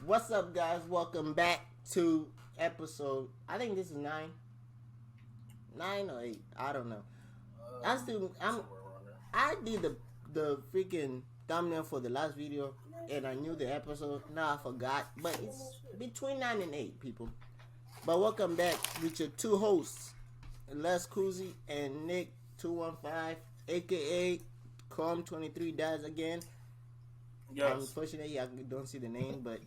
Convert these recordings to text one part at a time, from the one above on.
What's up, guys? Welcome back to episode. I think this is 9 or 8. I don't know. I did the freaking thumbnail for the last video, and I knew the episode. Now I forgot, but it's between 9 and 8, people. But welcome back with your two hosts, Leskuzzy and Nick 215, aka Chrome23 dies again. Yes. Unfortunately, I don't see the name, but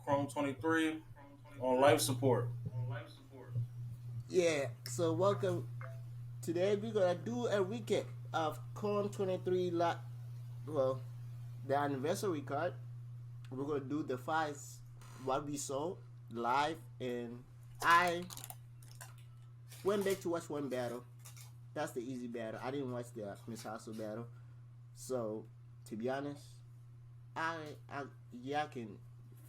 Chrome23 on life support. Yeah, so welcome. Today we're gonna do a recap of Chrome23 the anniversary card. We're gonna do the fights, what we saw live, and I went back to watch one battle. That's the easy battle. I didn't watch the Miss Hustle battle. So to be honest, y'all can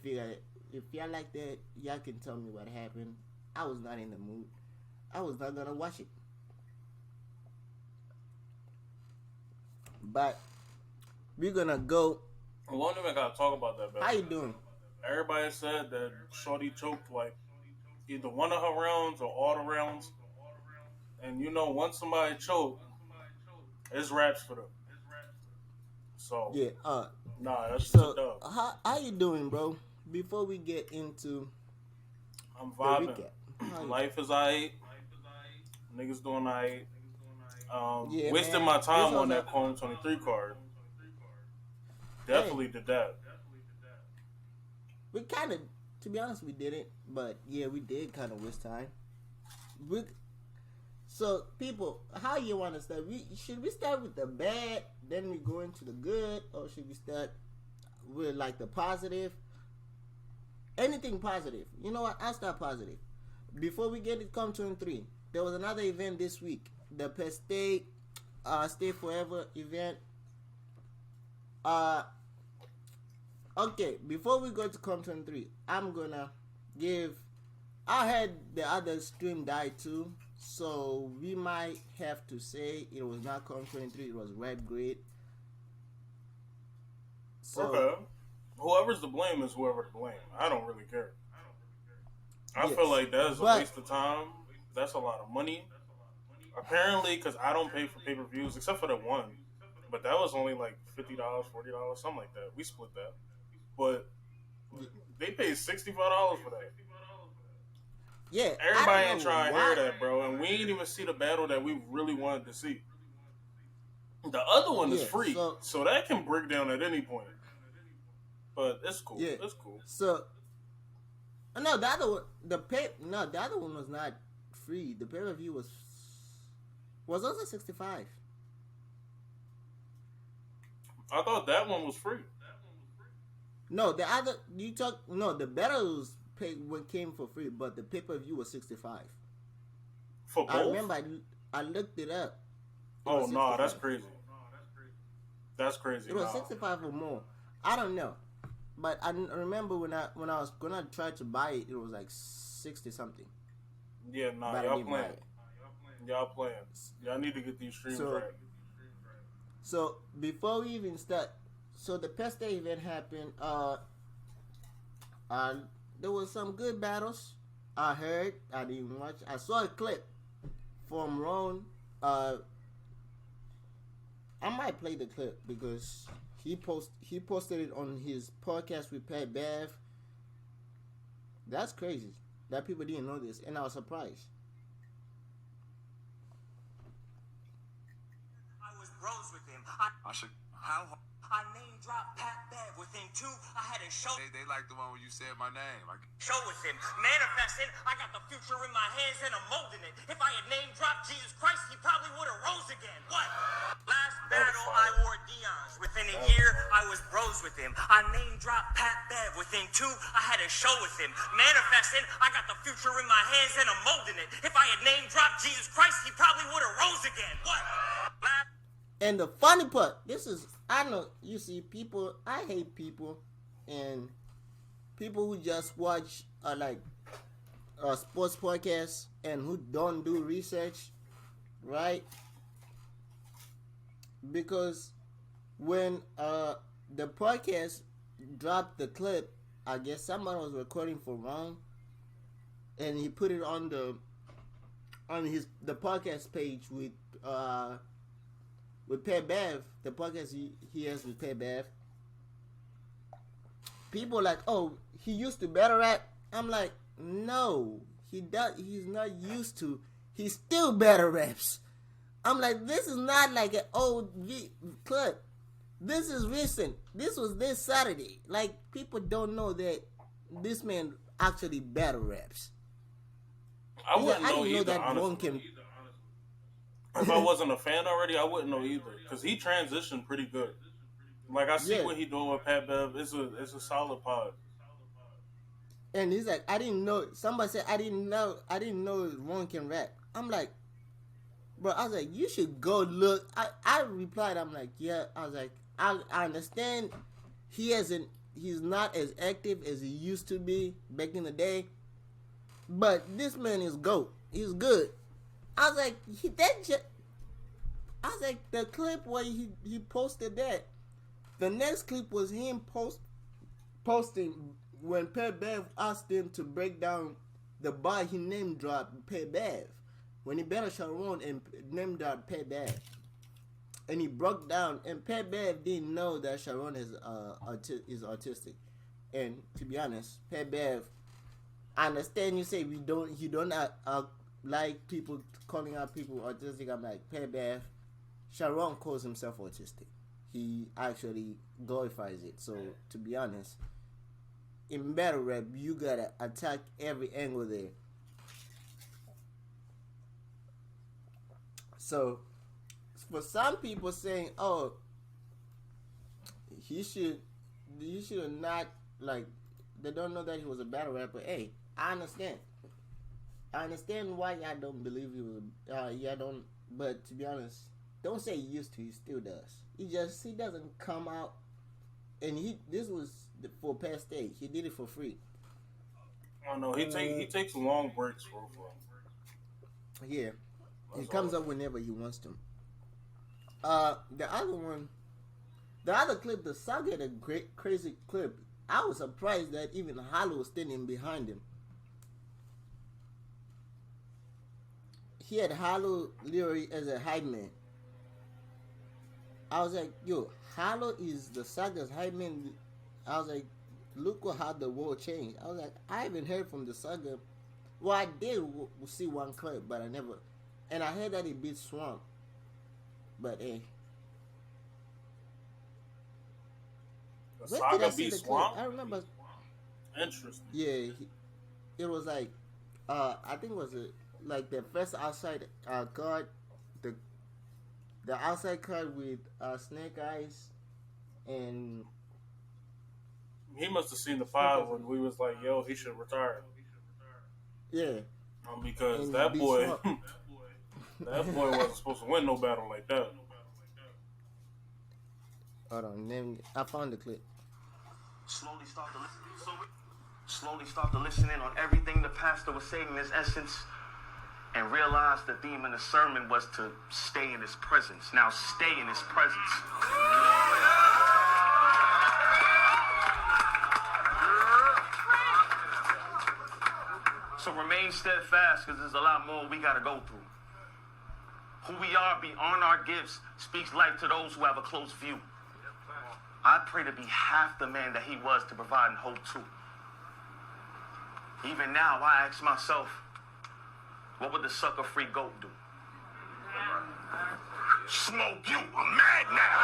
figure it. If y'all like that, y'all can tell me what happened. I was not in the mood. I was not gonna watch it. But we're gonna go. We don't even gotta talk about that. How you doing? Everybody said that Shorty choked like either one of her rounds or all the rounds. And you know, once somebody choked, it's raps for them. So yeah, nah, that's just so a dub. how you doing, bro? Before we get into I'm vibing. the recap, Life is aight. Niggas doing aight. Yeah, Wasting man. my time This on was that Chrome23 card. Definitely did that. We kind of, to be honest, we didn't, but yeah, we did kind of waste time. So, people, how you want to start? Should we start with the bad, then we go into the good, or should we start with like the positive? Anything positive. You know what? I'll start positive. Before we get it, Chrome23, there was another event this week, the Stay Forever event. Okay, before we go to Chrome23, I'm gonna I had the other stream die too, so we might have to say it was not Chrome23, it was Red Grid. So, okay. Whoever's to blame is whoever to blame. I don't really care. I feel like that's a waste of time. That's a lot of money. Apparently, because I don't pay for pay-per-views, except for the one. But that was only like $50, $40, something like that. We split that. But they paid $65 for that. Yeah, everybody ain't trying to hear that, bro. And we ain't even see the battle that we really wanted to see. The other one is free, so that can break down at any point. But it's cool. Yeah. It's cool. So, no, the other one, the other one was not free. The pay-per-view was also 65. I thought that one was free. No, the battles came for free, but the pay-per-view was 65. For both? I remember I looked it up. Oh no, that's crazy. That's crazy. It was 65 or more. I don't know, but I remember when I was gonna try to buy it, it was like 60 something. Yeah, nah, y'all playing. Y'all playing. Y'all need to get these streams right. So before we even start, so the Pest Day event happened. There was some good battles. I heard. I didn't watch. I saw a clip from Ron. I might play the clip because he posted it on his podcast with Pat Bev. That's crazy that people didn't know this, and I was surprised. I was bros with him. I name dropped Pat Bev within 2. I had a show. They like the one where you said my name. Show with him. Manifesting. I got the future in my hands and I'm molding it. If I had name dropped Jesus Christ, he probably would have rose again. What? Last battle, I wore Dion's. Within a year, I was bros with him. I name dropped Pat Bev within 2. I had a show with him. Manifesting. I got the future in my hands and I'm molding it. If I had name dropped Jesus Christ, he probably would have rose again. What? And the funny part, I know, you see, people, I hate people, and people who just watch, sports podcasts, and who don't do research, right? Because when the podcast dropped the clip I guess someone was recording for Ron, and he put it on the podcast page with Pat Bev, the podcast he has with Pat Bev. People like, oh, he used to battle rap. I'm like, no, he's not used to. He still battle raps. I'm like, this is not like an old clip. This is recent. This was this Saturday. Like, people don't know that this man actually battle raps. I wouldn't know didn't either, know that honestly. one can. If I wasn't a fan already, I wouldn't know either. Because he transitioned pretty good. Like, I see what he doing with Pat Bev. It's a solid pod. And he's like, I didn't know. Somebody said, I didn't know Ron can rap. I'm like, bro, I was like, you should go look. I replied, I'm like, yeah. I was like, I understand he's not as active as he used to be back in the day. But this man is GOAT. He's good. I was like, the clip where he posted that. The next clip was him posting when Pat Bev asked him to break down the bar he name dropped Pat Bev. When he battled Sharon and name dropped Pat Bev. And he broke down, and Pat Bev didn't know that Sharon is autistic. And to be honest, Pat Bev, I understand you say you don't like people calling out people autistic. I'm like, Pat Bev, Sharon calls himself autistic. He actually glorifies it. So to be honest, in battle rap, you gotta attack every angle there. So for some people saying, oh, he should not, like, they don't know that he was a battle rapper. Hey, I understand why y'all don't believe he was. Y'all don't. But to be honest, don't say he used to. He still does. He doesn't come out. And this was for past day. He did it for free. I know he takes long breaks for. Yeah, he comes up whenever he wants to. The other clip, the Saga had a great crazy clip. I was surprised that even Hollow was standing behind him. He had Hollow literally as a hype man. I was like, yo, Hollow is the Saga's hype man. I was like, look how the world changed. I was like, I haven't heard from the Saga. Well, I did see one clip, but I never. And I heard that he beat Swamp. But hey. The Saga beat Swamp? I remember. Interesting. Yeah, it was like, I think it was like the first outside card, the outside card with Snake Eyes, and he must have seen the file when we was like, yo, he should retire. Yeah. Because that boy, that boy wasn't supposed to win no battle like that. Hold on, I found the clip. Slowly start to listen in on everything the pastor was saying in his essence, and realize the theme in the sermon was to stay in his presence. Now stay in his presence. So remain steadfast, because there's a lot more we got to go through. Who we are beyond our gifts speaks life to those who have a close view. I pray to be half the man that he was to provide and hope to. Even now, I ask myself, what would the sucker-free goat do? Smoke you, I'm mad now.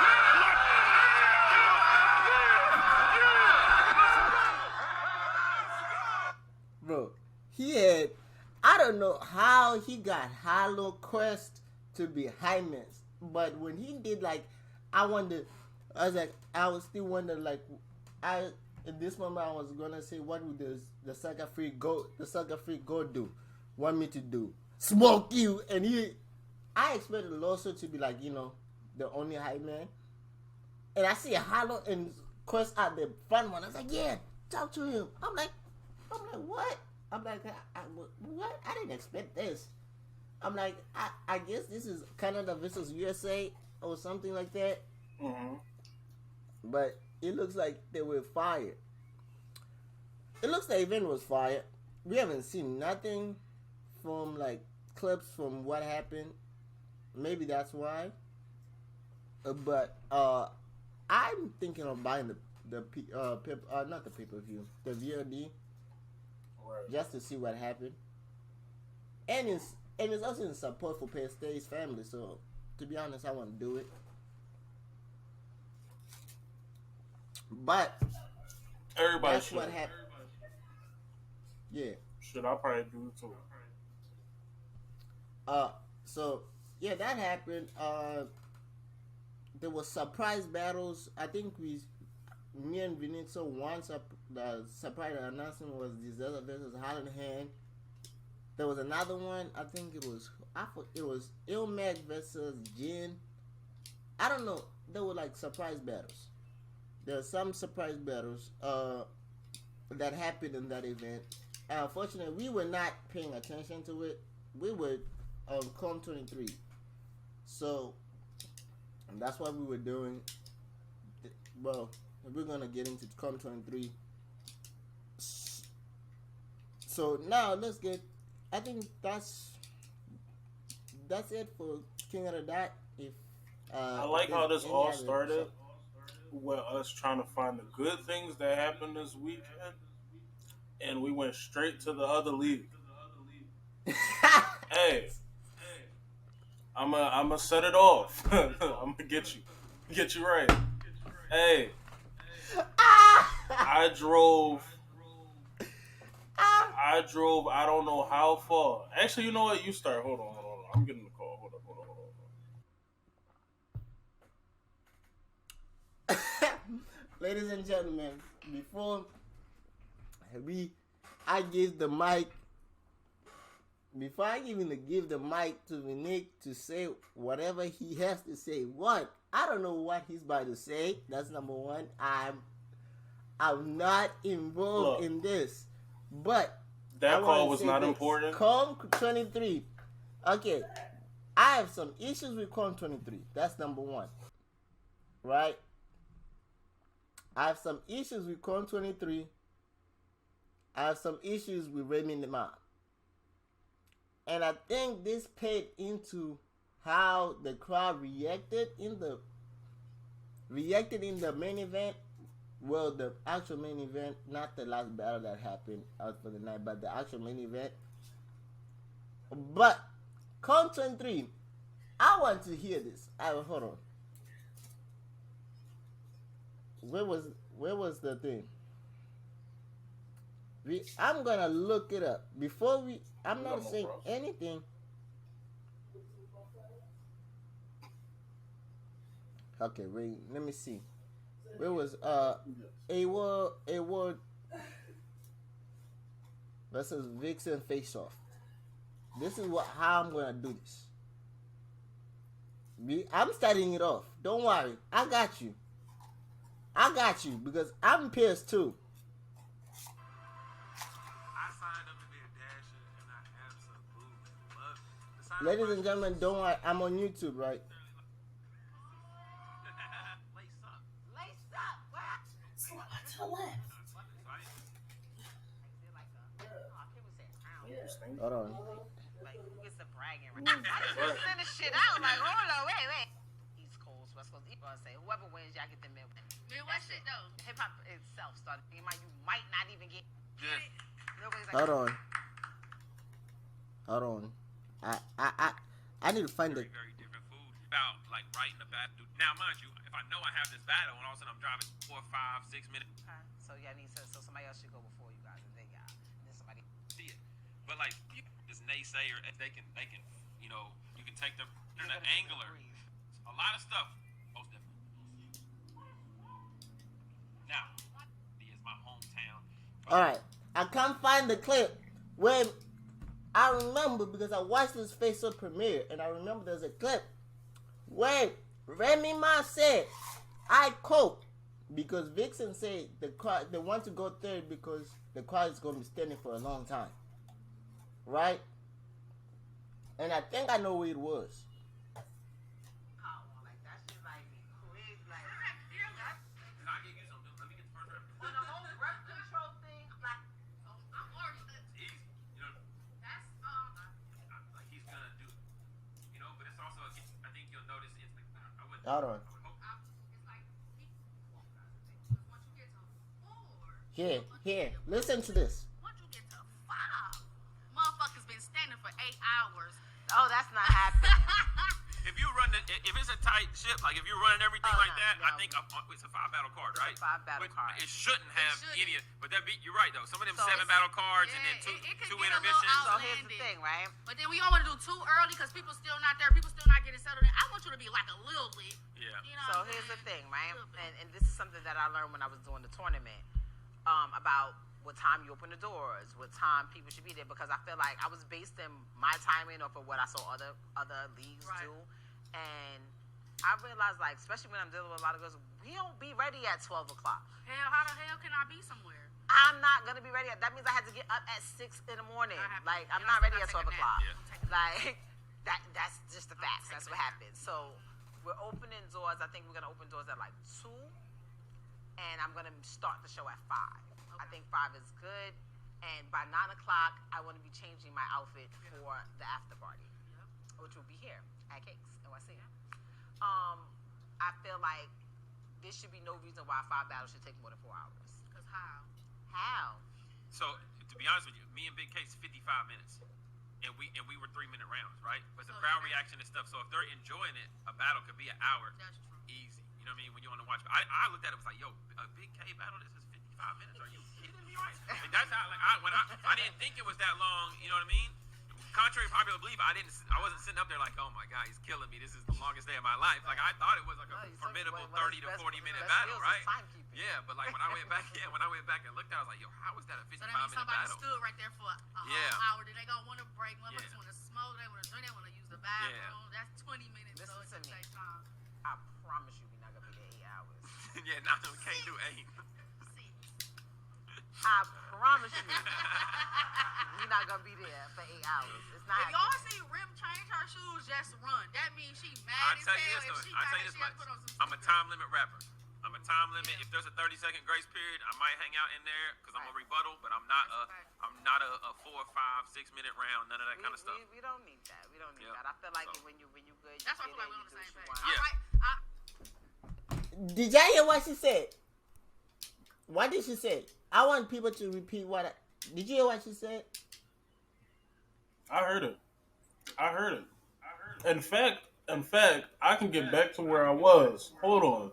Bro, he had, I don't know how he got Hollow Quest to be Hyman, but when he did, like, I was still wondering, like, in this moment I was gonna say, what would the sucker-free goat do? Want me to do? Smoke you! And I expected Loso to be like, the only hype man. And I see a Hollow and Quest out the front one. I was like, yeah, talk to him. I'm like, what? I'm like, what? I didn't expect this. I'm like, I guess this is Canada versus USA or something like that. Mm-hmm. But it looks like they were fired. it looks like the event was fire. We haven't seen nothing from like clips from what happened. Maybe that's why. But I'm thinking of buying not the pay-per-view, the VOD, Right. just to see what happened. And it's also in support for Stay's family. So to be honest, I want to do it. But Everybody that's should. what happened. Yeah. Should I probably do it too? So yeah, that happened. There was surprise battles. I think me and Vinique once the surprise announcement was Gisela versus Holland Hand. There was another one. I think it was Ilmac versus Jin. I don't know. There were like surprise battles. There are some surprise battles that happened in that event. Unfortunately, we were not paying attention to it. We were on Com 23, so that's what we were doing. Well, we're gonna get into Com 23. So now let's get. I think that's it for King of the Dot. If I like how this all started with us trying to find the good things that happened this weekend, and we went straight to the other league. Hey, I'ma set it off. I'm gonna get you right. Hey, I drove. I don't know how far. Actually, you know what? You start. Hold on. I'm getting the call. Hold on. Ladies and gentlemen, before I give the mic, before I even give the mic to Vinique to say whatever he has to say, I don't know what he's about to say. That's number one. I'm not involved in this, but that call was not important. Com 23. Okay, I have some issues with Com 23. That's number one, right? I have some issues with Com 23. I have some issues with Remy Ma. And I think this played into how the crowd reacted in the main event. Well, the actual main event, not the last battle that happened out for the night, but the actual main event. But Com 23, I want to hear this. Hold on. Where was the thing? I'm gonna look it up before I'm not saying anything. Okay, wait. Let me see. Where was Award versus Vixen face off? This is how I'm gonna do this. I'm starting it off. Don't worry, I got you because I'm pissed too. I signed up to be a dasher and I absolutely love it. Ladies and gentlemen, don't worry. I'm on YouTube, right? Lace up. What? So to the left. Hold on. Like, who gets the bragging right? I just send this shit out. Like, hold on, wait. East Coast, West Coast. You gonna say whoever wins, y'all get the middle. Man, what shit though? Hip hop itself started. You might not even get. Yeah. Nobody's like, Hold on. I need to find the. Very different food. About like writing a battle. Now, mind you, if I know I have this battle and all of a sudden I'm driving 4, 5, 6 minutes, so y'all need to. So somebody else should go before you guys, and then y'all. And then somebody. see it. But like this naysayer, they can, you know, you can take the angler. A lot of stuff. Most definitely. Now, is my hometown. All right, I can't find the clip when I remember because I watched this Facebook premiere and I remember there's a clip where Remy Ma said, "I quote," because Vixen said they want to go third because the crowd is going to be standing for a long time, right? And I think I know where it was. Can I give you something? Let me get the first round. When the whole rep control thing, like, Here. Listen to this. Once you get to 5, motherfuckers been standing for 8 hours. Oh, that's not happening. If you run if it's a tight ship, like if you're running everything like that, I think it's a 5 battle card, right? It's a 5 battle card. It shouldn't have any. But you're right though. Some of them So 7 battle cards and then two get a intermissions. little So here's the thing, right? But then we don't want to do too early because people still not there. People still not getting settled in. I want you to be like a little lit. Yeah. You know So what I'm here's the saying? thing, right? And this is something that I learned when I was doing the tournament about what time you open the doors, what time people should be there, because I feel like I was basing my timing off of what I saw other leagues do, and I realized, like, especially when I'm dealing with a lot of girls, we don't be ready at 12 o'clock. Hell, how the hell can I be somewhere? I'm not gonna be ready. That means I had to get up at 6 in the morning. Like, I'm not ready at 12 o'clock. Like, that's just the facts. That's what happens. So we're opening doors. I think we're gonna open doors at like 2, and I'm gonna start the show at 5. I think 5 is good, and by 9 o'clock, I want to be changing my outfit for the after party, which will be here at Cakes NYC. I feel like there should be no reason why 5 battles should take more than 4 hours. Because how? How? So to be honest with you, me and Big Case 55 minutes, and we were 3-minute rounds, right? But the crowd reaction and stuff. So if they're enjoying it, a battle could be an hour. That's true. Easy. You know what I mean? When you want to watch, I looked at it, was like, yo, a Big K battle. This is 55 minutes. Are you kidding me? Right? Like, that's how. Like I didn't think it was that long. You know what I mean? Contrary to popular belief, I wasn't sitting up there like, oh my God, he's killing me. This is the longest day of my life. Like I thought it was like a formidable 30 to 40 minute battle, right? Yeah, but like when I went back and looked at it, I was like, yo, how is that a 55 So that means minute somebody battle? stood right there for a whole hour. Then they gonna want to break. Motherfuckers want to smoke. They want to drink. They want to use the bathroom. That's 20 minutes. Listen so it's to gonna me. take time. I promise you, we're not gonna be there 8 hours. Yeah, no, we can't do 8. I promise you, we're not gonna be there for 8 hours. It's not. If y'all see Rim change her shoes, just run. That means she mad as hell. I'll tell you this much. I'm a time limit rapper. I'm a time limit. If there's a 30-second grace period, I might hang out in there because I'm a rebuttal, but I'm not a 4, 5, 6 minute round. None of that kind of stuff. We don't need that. We don't need that. I feel like when you good, that's why I feel like we're on the same page. Yeah. Did y'all hear what she said? What did she say? I want people to repeat what. Did you hear what she said? I heard it. In fact, I can get back to where I was. Hold on.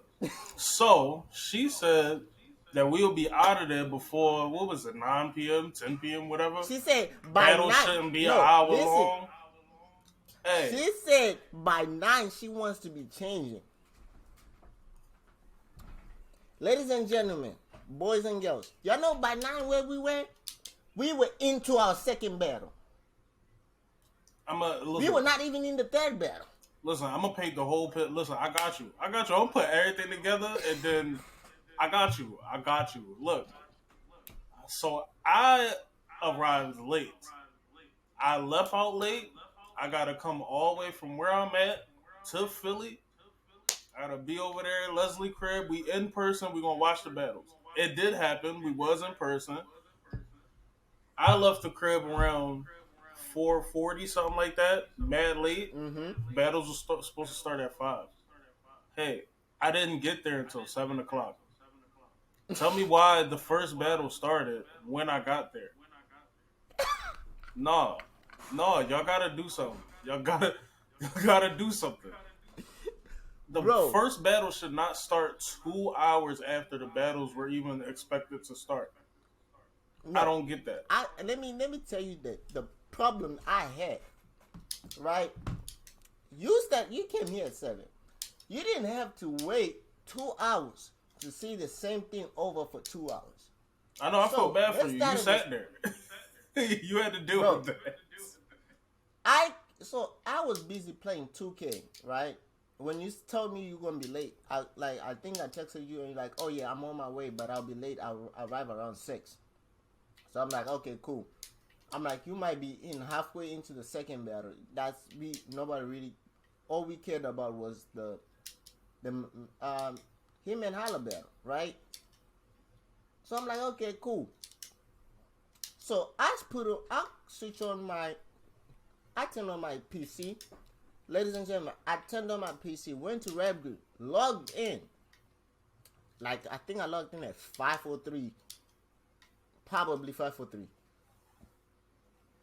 So she said that we'll be out of there before, what was it, 9 p.m., 10 p.m., whatever. She said by battle 9. shouldn't be an hour listen. long. Hey. She said by 9 she wants to be changing. Ladies and gentlemen, boys and girls, y'all know by 9 where we were? We were into our second battle. We were not even in the third battle. Listen, I'm going to paint the whole pit. Listen, I got you. I'm going to put everything together, and then I got you. Look. So I arrived late. I left out late. I got to come all the way from where I'm at to Philly. I got to be over there, Leslie crib. We in person. We going to watch the battles. It did happen. We was in person. I left the crib around 4:40, something like that. Mad late. Mm-hmm. Battles were supposed to start at 5. Hey, I didn't get there until 7 o'clock. Tell me why the first battle started when I got there. No, y'all gotta do something. Y'all gotta do something. The first battle should not start 2 hours after the battles were even expected to start. No, I don't get that. Let me tell you the problem I had. Right? You came here at 7. You didn't have to wait 2 hours to see the same thing over for 2 hours. I know. I feel bad for you. You sat there. You had to deal with that. I was busy playing 2K, right? When you told me you were gonna be late, I think I texted you and you're like, oh yeah, I'm on my way, but I'll be late. I'll arrive around 6. So I'm like, okay, cool. I'm like, you might be halfway into the second battle. Nobody really. All we cared about was the him and Holla battle, right? So I'm like, okay, cool. So I turned on my PC. Ladies and gentlemen, I turned on my PC, went to RapGrid, logged in. Like, I think I logged in at 5:03 probably 5, 4, 3.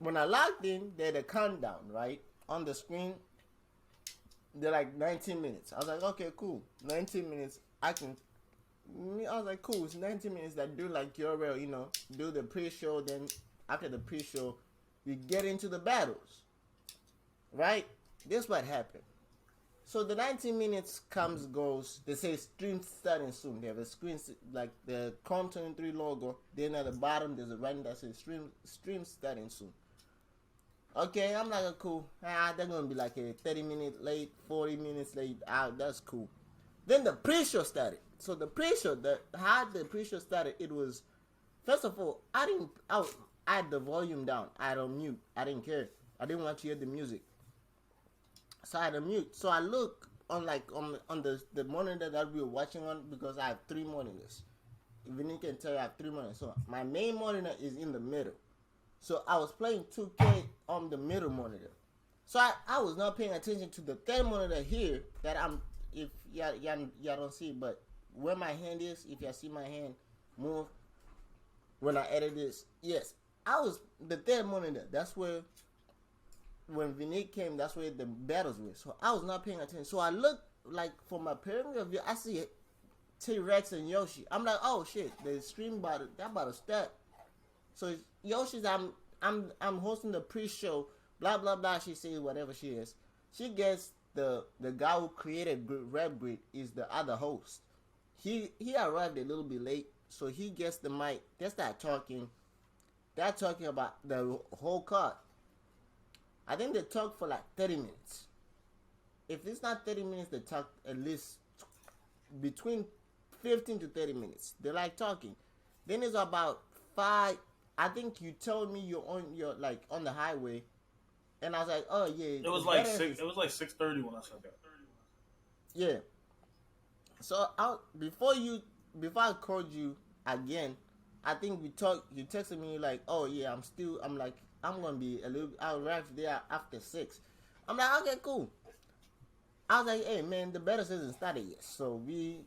When I logged in, they had a countdown, right? On the screen, they're like 19 minutes. I was like, okay, cool. 19 minutes, I was like, cool, it's 19 minutes that do like your real, do the pre-show, then after the pre-show, you get into the battles, right? This what happened. So the 19 minutes goes, they say stream starting soon. They have a screen, like the COM23 logo, then at the bottom, there's a writing that says stream starting soon. Okay, I'm like, cool. They're going to be like a 30 minutes late, 40 minutes late. That's cool. Then the pre-show started. So the pre-show, how the pre-show started, it was, first of all, I had the volume down. I had on mute. I didn't care. I didn't want to hear the music. So I had a mute. So I look on the monitor that we were watching on, because I have 3 monitors. Vinique can tell you I have 3 monitors. So my main monitor is in the middle. So I was playing 2K on the middle monitor. So I was not paying attention to the third monitor here that if y'all don't see, but where my hand is, if y'all see my hand move when I edit this, yes, I was the third monitor. That's where, when Vinique came, that's where the battles were. So I was not paying attention. So I looked, like, from my peripheral view, I see T-Rex and Yoshi. I'm like, oh shit, the stream about to start. So Yoshi's, I'm hosting the pre-show, blah blah blah. She says whatever she is. She gets the guy who created Rap Grid is the other host. He arrived a little bit late, so he gets the mic. They start talking. They're talking about the whole card. I think they talk for like 30 minutes. If it's not 30 minutes, they talk at least between 15 to 30 minutes. They like talking. Then it's about 5. I think you told me you're on the highway, and I was like, oh yeah. It was like 6. It was like 6:30 when I said that. Yeah. So before I called you again, I think we talked. You texted me like, oh yeah, I'm like, I'm gonna be a little. I'll arrive there after 6. I'm like, okay, cool. I was like, hey man, the battle hasn't started yet, so you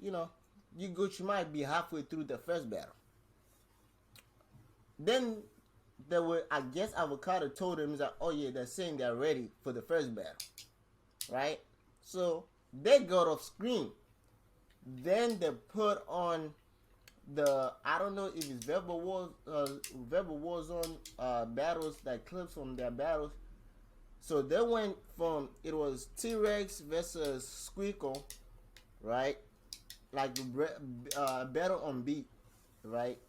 might be halfway through the first battle. Then there were, I guess, Avocado told him that, oh yeah, they're saying they're ready for the first battle, right? So they got off screen. Then they put on I don't know if it's Verbal Warzone battles, like clips from their battles. So they went from, it was T-Rex versus Squeakle, right? Like battle on beat, right?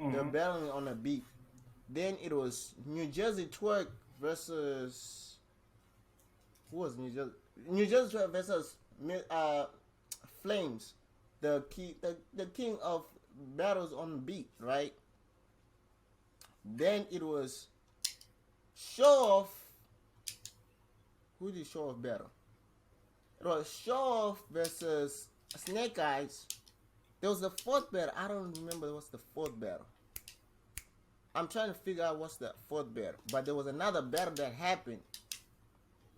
Mm-hmm. They're battling on a beat. Then it was New Jersey Twerk versus, who was New Jersey? New Jersey Twerk versus Flames, the king of battles on beat, right? Then it was Show Off. Who did Show Off battle? It was Show Off versus Snake Eyes. There was the 4th battle. I don't remember what's the 4th battle. I'm trying to figure out what's the 4th battle. But there was another battle that happened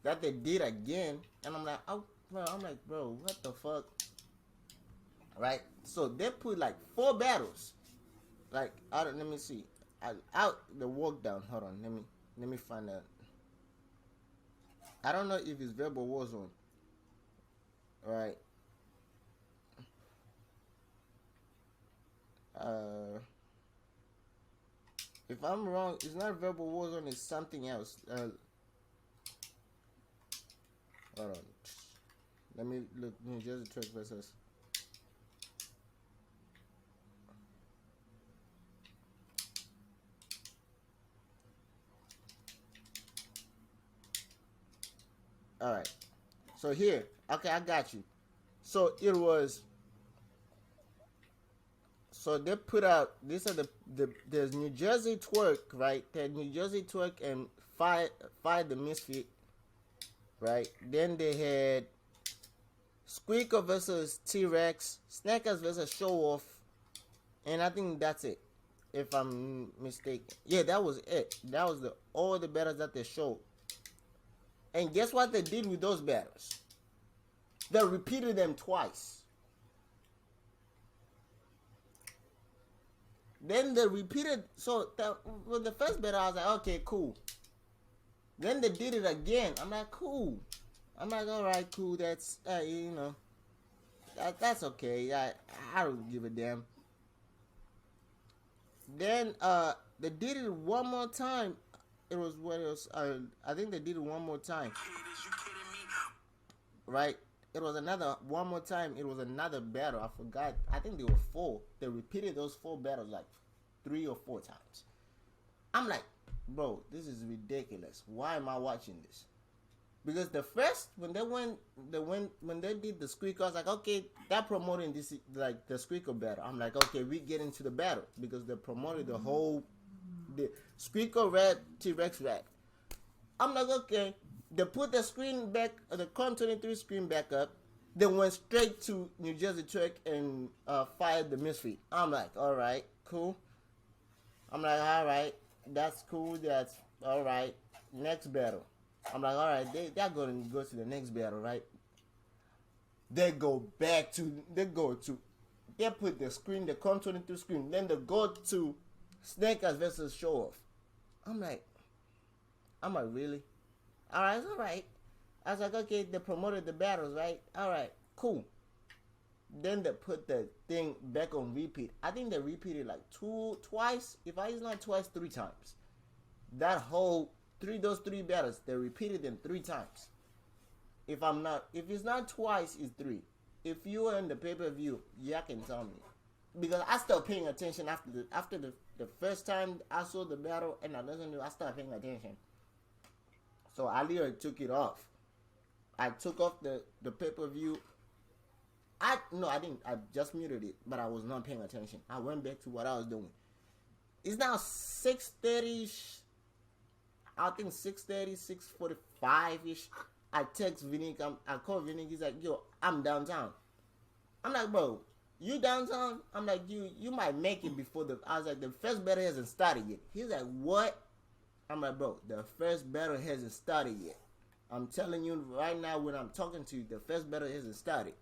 that they did again. And I'm like, oh, bro, what the fuck? Right? So they put like 4 battles. Like, let me see. Out the walk down. Hold on. Let me find out. I don't know if it's Verbal Warzone. Right. If I'm wrong, it's not Verbal Warzone, it's something else. Hold on. Let me look. New Jersey Twerk versus. Alright. So here. Okay, I got you. So it was. So they put out, these are there's New Jersey Twerk, right? There's New Jersey Twerk and Fight the Misfit, right? Then they had Squeaker versus T-Rex, Snackers versus Show Off, and I think that's it, if I'm mistaken. Yeah, that was it. That was all the battles that they showed. And guess what they did with those battles? They repeated them twice. Then they repeated. So with the first battle, I was like, okay, cool. Then they did it again. I'm like, cool. I'm like, all right, cool. That's that's okay. I don't give a damn. Then they did it one more time. It was what else? I think they did it one more time. Right? It was one more time. It was another battle. I forgot. I think there were 4. They repeated those 4 battles like 3 or 4 times. I'm like, bro, this is ridiculous. Why am I watching this? Because the first, when they did the squeaker, I was like, okay, they're promoting this, like the squeaker battle. I'm like, okay, we get into the battle because they promoted the squeaker red, T-Rex red. I'm like, okay. They put the screen back, the Con 23 screen back up. They went straight to New Jersey Truck and fired the Misfit. I'm like, all right, cool. I'm like, all right, that's cool. That's all right. Next battle. I'm like, all right, they're going to go to the next battle, right? They put the screen, the Con 23 screen. Then they go to Snake Eyes versus Show Off. I'm like, really? All right, it's all right. I was like, okay, they promoted the battles, right? All right, cool. Then they put the thing back on repeat. I think they repeated like twice. If it's not twice, 3 times. That whole those 3 battles, they repeated them 3 times. If it's not twice, it's 3. If you were in the pay-per-view, you can tell me. Because I started paying attention after the first time I saw the battle and I started paying attention. So I literally took it off. I took off the pay-per-view. I didn't. I just muted it, but I was not paying attention. I went back to what I was doing. It's now 6:30. I think 6:30, 6:45-ish. I text Vinique. I call Vinique. He's like, yo, I'm downtown. I'm like, bro, you downtown? I'm like, you might make it before I was like, the first battle hasn't started yet. He's like, what? I'm like, bro, the first battle hasn't started yet. I'm telling you right now when I'm talking to you, the first battle hasn't started.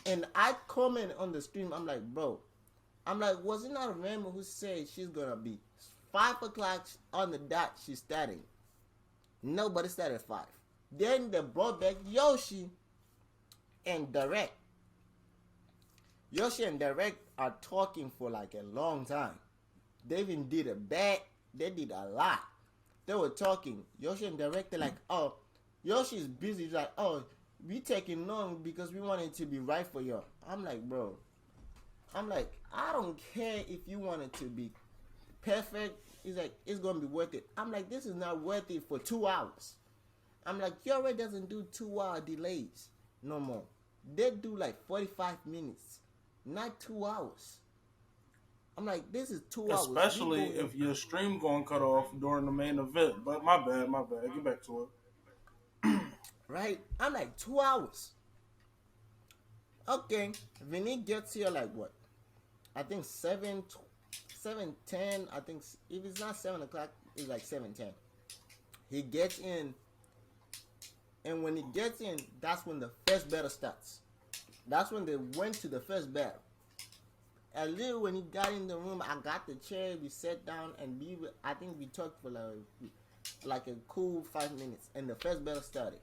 And I comment on the stream, I'm like, bro, was it not Rama who said she's going to be 5 o'clock on the dot, she's starting. Nobody started at 5. Then they brought back Yoshi and Direct. Yoshi and Direct are talking for like a long time. They even did they did a lot. They were talking. Yoshi and Direct, they're like, oh, Yoshi's busy. He's like, oh, we taking long because we want it to be right for y'all. I'm like, bro. I don't care if you want it to be perfect. He's like, it's going to be worth it. I'm like, this is not worth it for 2 hours. I'm like, Yore doesn't do 2-hour delays no more. They do like 45 minutes, not 2 hours. I'm like, this is 2 hours. Especially if your stream going cut off during the main event. But my bad. Get back to it. Right? I'm like, 2 hours. Okay. Vinique gets here like what? I think 7:10. I think if it's not 7 o'clock, it's like 7:10. He gets in. And when he gets in, that's when the first battle starts. That's when they went to the first battle. And little when he got in the room, I got the chair, we sat down, and I think we talked for like a cool 5 minutes, and the first battle started.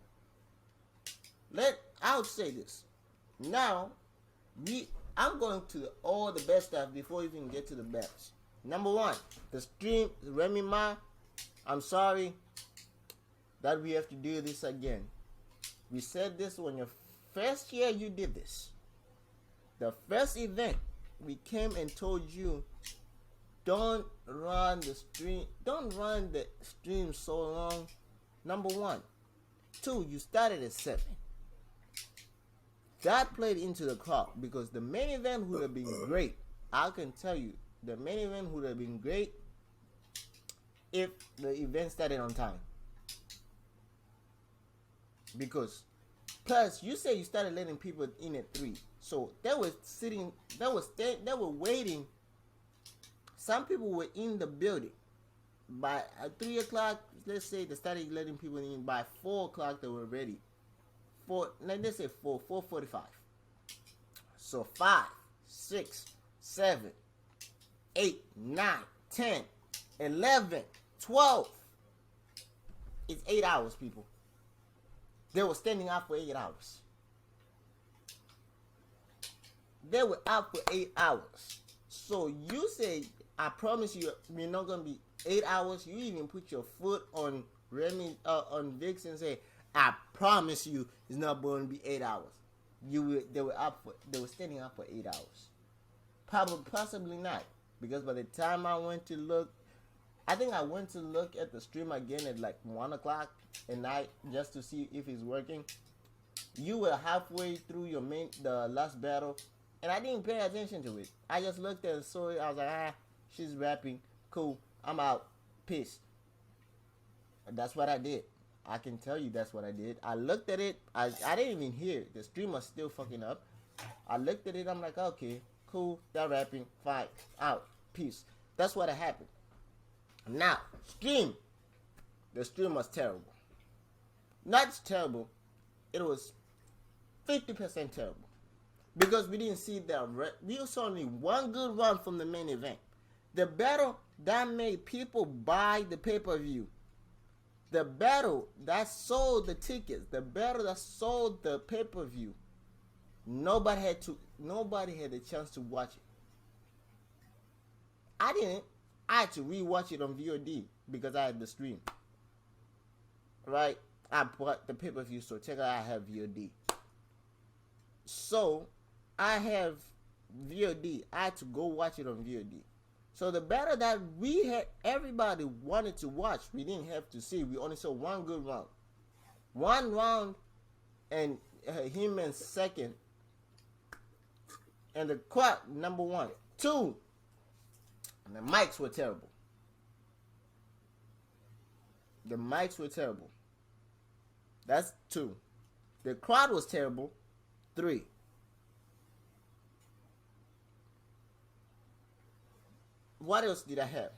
I would say this. Now, I'm going to all the best stuff before we even get to the battles. Number 1, the stream, Remy Ma, I'm sorry that we have to do this again. We said this when your first year you did this. The first event, we came and told you, don't run the stream so long. Number 1. 2, you started at 7. That played into the crowd because the main event would have been great. I can tell you, the main event would have been great if the event started on time. Because, plus, you say you started letting people in at 3. So, they were waiting. Some people were in the building. By 3 o'clock, let's say they started letting people in. By 4 o'clock, they were ready. Let's say 4:45. So, 5, 6, 7, 8, 9, 10, 11, 12. It's 8 hours, people. They were standing out for 8 hours. They were out for 8 hours. So you say, I promise you, we're not gonna be 8 hours. You even put your foot on Remy, on Vixen and say, I promise you, it's not going to be 8 hours. They were standing up for 8 hours. Possibly not, because by the time I went to look, I think I went to look at the stream again at like 1 o'clock at night just to see if it's working. You were halfway through the last battle, and I didn't pay attention to it. I just looked at it, saw it. I was like, she's rapping. Cool. I'm out. Peace. And that's what I did. I can tell you that's what I did. I looked at it. I didn't even hear it. The stream was still fucking up. I looked at it. I'm like, okay, cool. They're rapping. Fine. Out. Peace. That's what happened. Now, stream. The stream was terrible. Not terrible. It was 50% terrible. Because we didn't see we saw only one good run from the main event. The battle that made people buy the pay-per-view. The battle that sold the tickets. The battle that sold the pay-per-view. Nobody had a chance to watch it. I didn't. I had to rewatch it on VOD because I had the stream. Right? I bought the pay-per-view, so check out I have VOD. So, I have VOD. I had to go watch it on VOD. So the battle that we had, everybody wanted to watch, we didn't have to see. We only saw one good round. One round, and Hitman second. And the crowd, number 1. 2, and the mics were terrible. The mics were terrible. That's 2. The crowd was terrible. 3. What else did I have?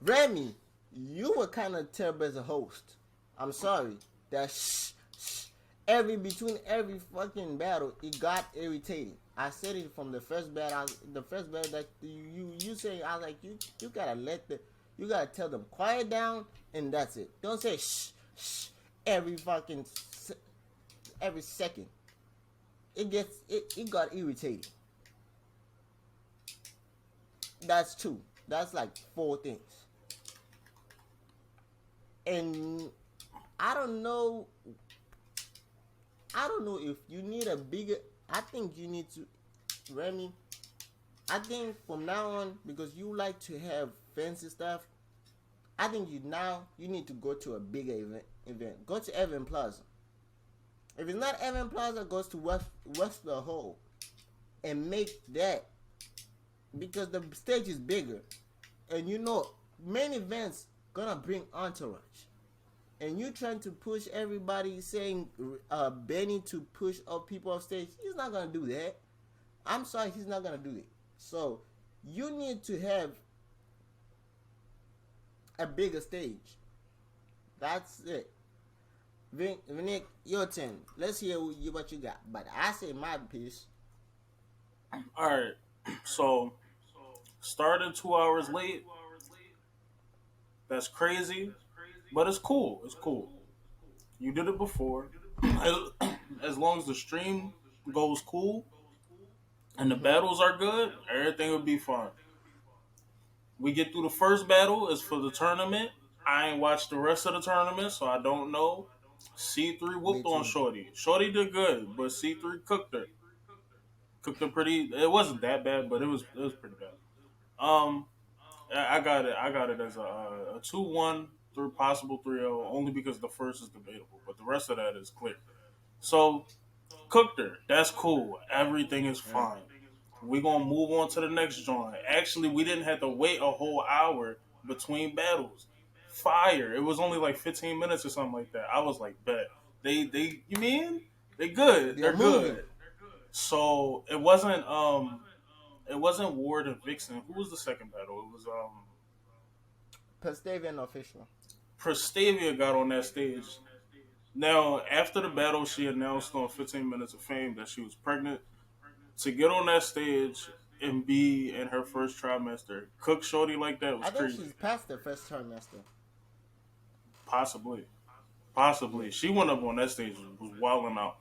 Remy, you were kind of terrible as a host. I'm sorry. That between every fucking battle, it got irritating. I said it from the first battle. The first battle that you say, I was like, you gotta tell them quiet down, and that's it. Don't say every second. It got irritating. That's 2. That's like 4 things. And I don't know if you need a bigger. I think you need to, Remy. I think from now on, because you like to have fancy stuff, I think you need to go to a bigger event. Go to Evan Plaza. If it's not Evan Plaza, go to Westler Hall and make that. Because the stage is bigger. And main events gonna bring entourage. And you trying to push everybody saying Benny to push up people off stage. He's not gonna do that. I'm sorry, he's not gonna do it. So you need to have a bigger stage. That's it. Vinique, your turn. Let's hear what you got. But I say my piece. Alright. So started 2 hours late. That's crazy. But it's cool. It's cool. You did it before. As long as the stream goes cool and the battles are good, everything will be fine. We get through the first battle. It's for the tournament. I ain't watched the rest of the tournament, so I don't know. C3 whooped on Shorty. Shorty did good, but C3 cooked her. Cooked her pretty. It wasn't that bad, but it was pretty bad. I got it as a 2-1 through possible 3-0, only because the first is debatable, but the rest of that is clear. So cooked her. That's cool. Everything is fine. We're gonna move on to the next joint. Actually, we didn't have to wait a whole hour between battles. Fire. It was only like 15 minutes or something like that. I was like, bet. They you mean? They good. They're good. So it wasn't Ward and Vixen. Who was the second battle? It was Prestavia official. Prestavia got on that stage. Now, after the battle, she announced on 15 Minutes of Fame that she was pregnant. To get on that stage and be in her first trimester. Cook shorty like that was I think crazy. she's past the first trimester. Possibly. She went up on that stage and was wilding out.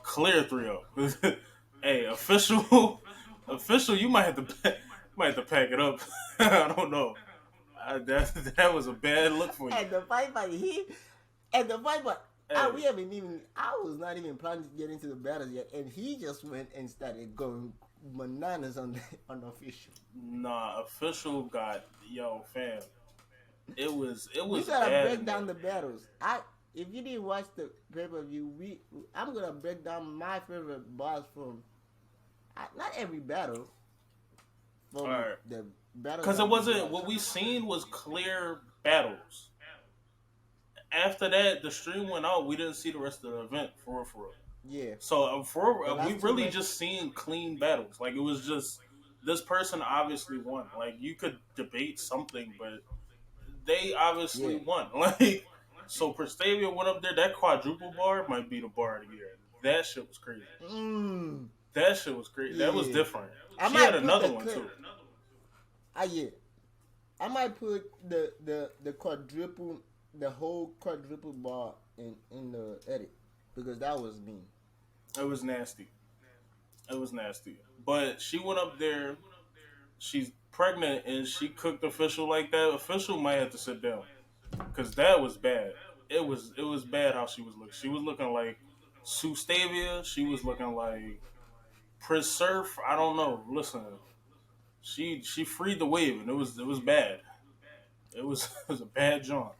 Clear 3-0. Hey, official, you might have to pack it up. I don't know. That was a bad look for you. And the fight, we haven't even. I was not even planning to get into the battles yet, and he just went and started going bananas on the official. Nah, official got fam. It was. We gotta break down the battles. If you didn't watch the pay-per-view, I'm gonna break down my favorite bars from not every battle. From right. The battles. Because it wasn't what we seen was clear battles. After that, the stream went out. We didn't see the rest of the event for real. Yeah. So we really just seen clean battles. Like it was just this person obviously won. Like you could debate something, but they obviously won. Like so, Prestavia went up there. That quadruple bar might be the bar of the year. That shit was crazy. That shit was crazy. Yeah. That was different. She had another one too. I might put the quadruple. The whole quadruple bar in the edit because that was mean. It was nasty. But she went up there. She's pregnant and she cooked official like that. Official might have to sit down because that was bad. It was bad how she was looking. She was looking like Sue Stavia. She was looking like Pris Surf. I don't know. Listen, she freed the wave and it was bad. It was a bad joint.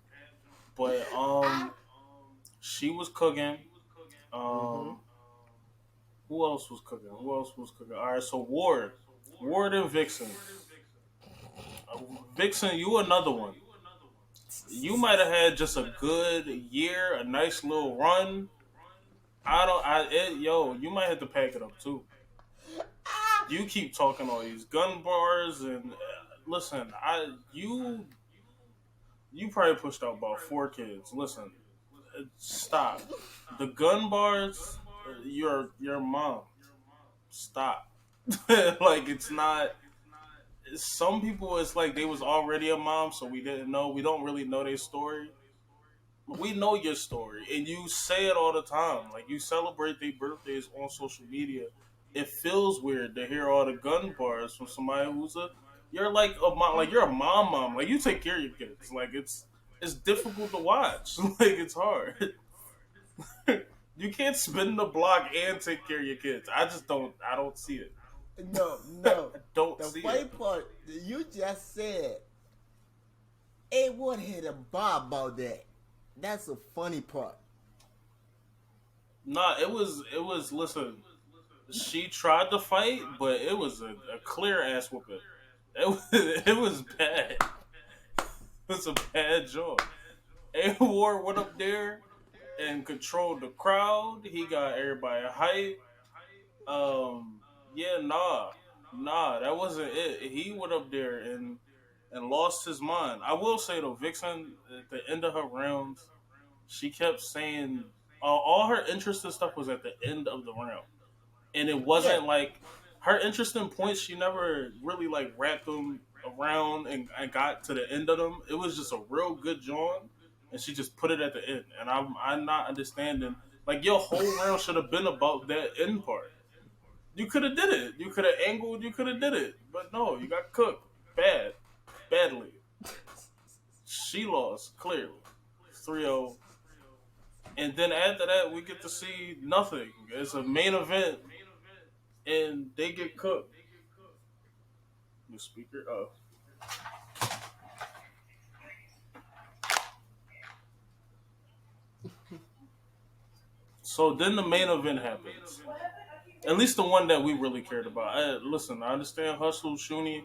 But she was cooking. Who else was cooking? All right, so Ward and Vixen. Vixen, you another one. You might have had just a good year, a nice little run. You might have to pack it up too. You keep talking all these gun bars and listen, you probably pushed out about 4 kids. Listen, stop. The gun bars, your mom. Stop. Like it's not. Some people, it's like they was already a mom, so we didn't know. We don't really know their story. We know your story, and you say it all the time. Like you celebrate their birthdays on social media. It feels weird to hear all the gun bars from somebody who's you're like a mom, like you're a mom. Like you take care of your kids. Like it's difficult to watch. Like it's hard. You can't spin the block and take care of your kids. I don't see it. No. Don't the see funny it. part you just said. Ain't one hit a bar about that. That's the funny part. Nah, it was. Listen, she tried to fight, but it was a clear ass whooping. It was bad. It was a bad job. A Ward went up there and controlled the crowd. He got everybody hype. That wasn't it. He went up there and lost his mind. I will say though, Vixen at the end of her rounds, she kept saying all her interesting stuff was at the end of the round, and it wasn't like her interesting points. She never really like wrapped them around and got to the end of them. It was just a real good joint, and she just put it at the end. And I'm not understanding. Like your whole round should have been about that end part. You could have did it. You could have angled. You could have did it. But no, you got cooked badly. She lost clearly, 3-0. And then after that, we get to see nothing. It's a main event, and they get cooked. The speaker up. So then the main event happens. At least the one that we really cared about. Listen, I understand Hustle, Shuni,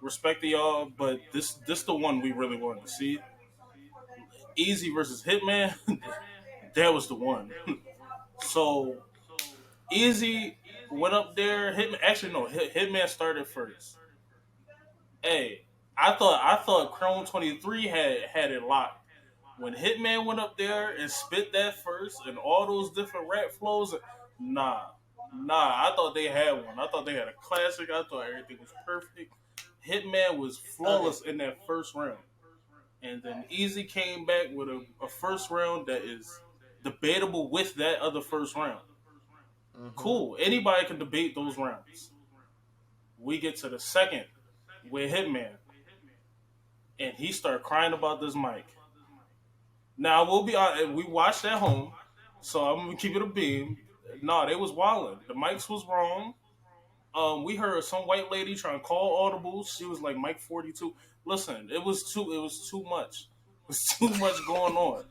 respect to y'all, but this the one we really wanted to see. Easy versus Hitman. That was the one. So Easy went up there. Hitman started first. Hey, I thought Chrome 23 had it locked. When Hitman went up there and spit that first and all those different rap flows, nah. Nah, I thought they had one. I thought they had a classic. I thought everything was perfect. Hitman was flawless in that first round. And then Easy came back with a first round that is debatable with that other first round. Cool. Anybody can debate those rounds. We get to the second with Hitman, and he started crying about this mic. Now we'll be honest, we watched at home, so I'm gonna keep it a beam. No, they was wilding. The mics was wrong. We heard some white lady trying to call audibles. She was like Mike 42. Listen, it was too much. It was too much going on.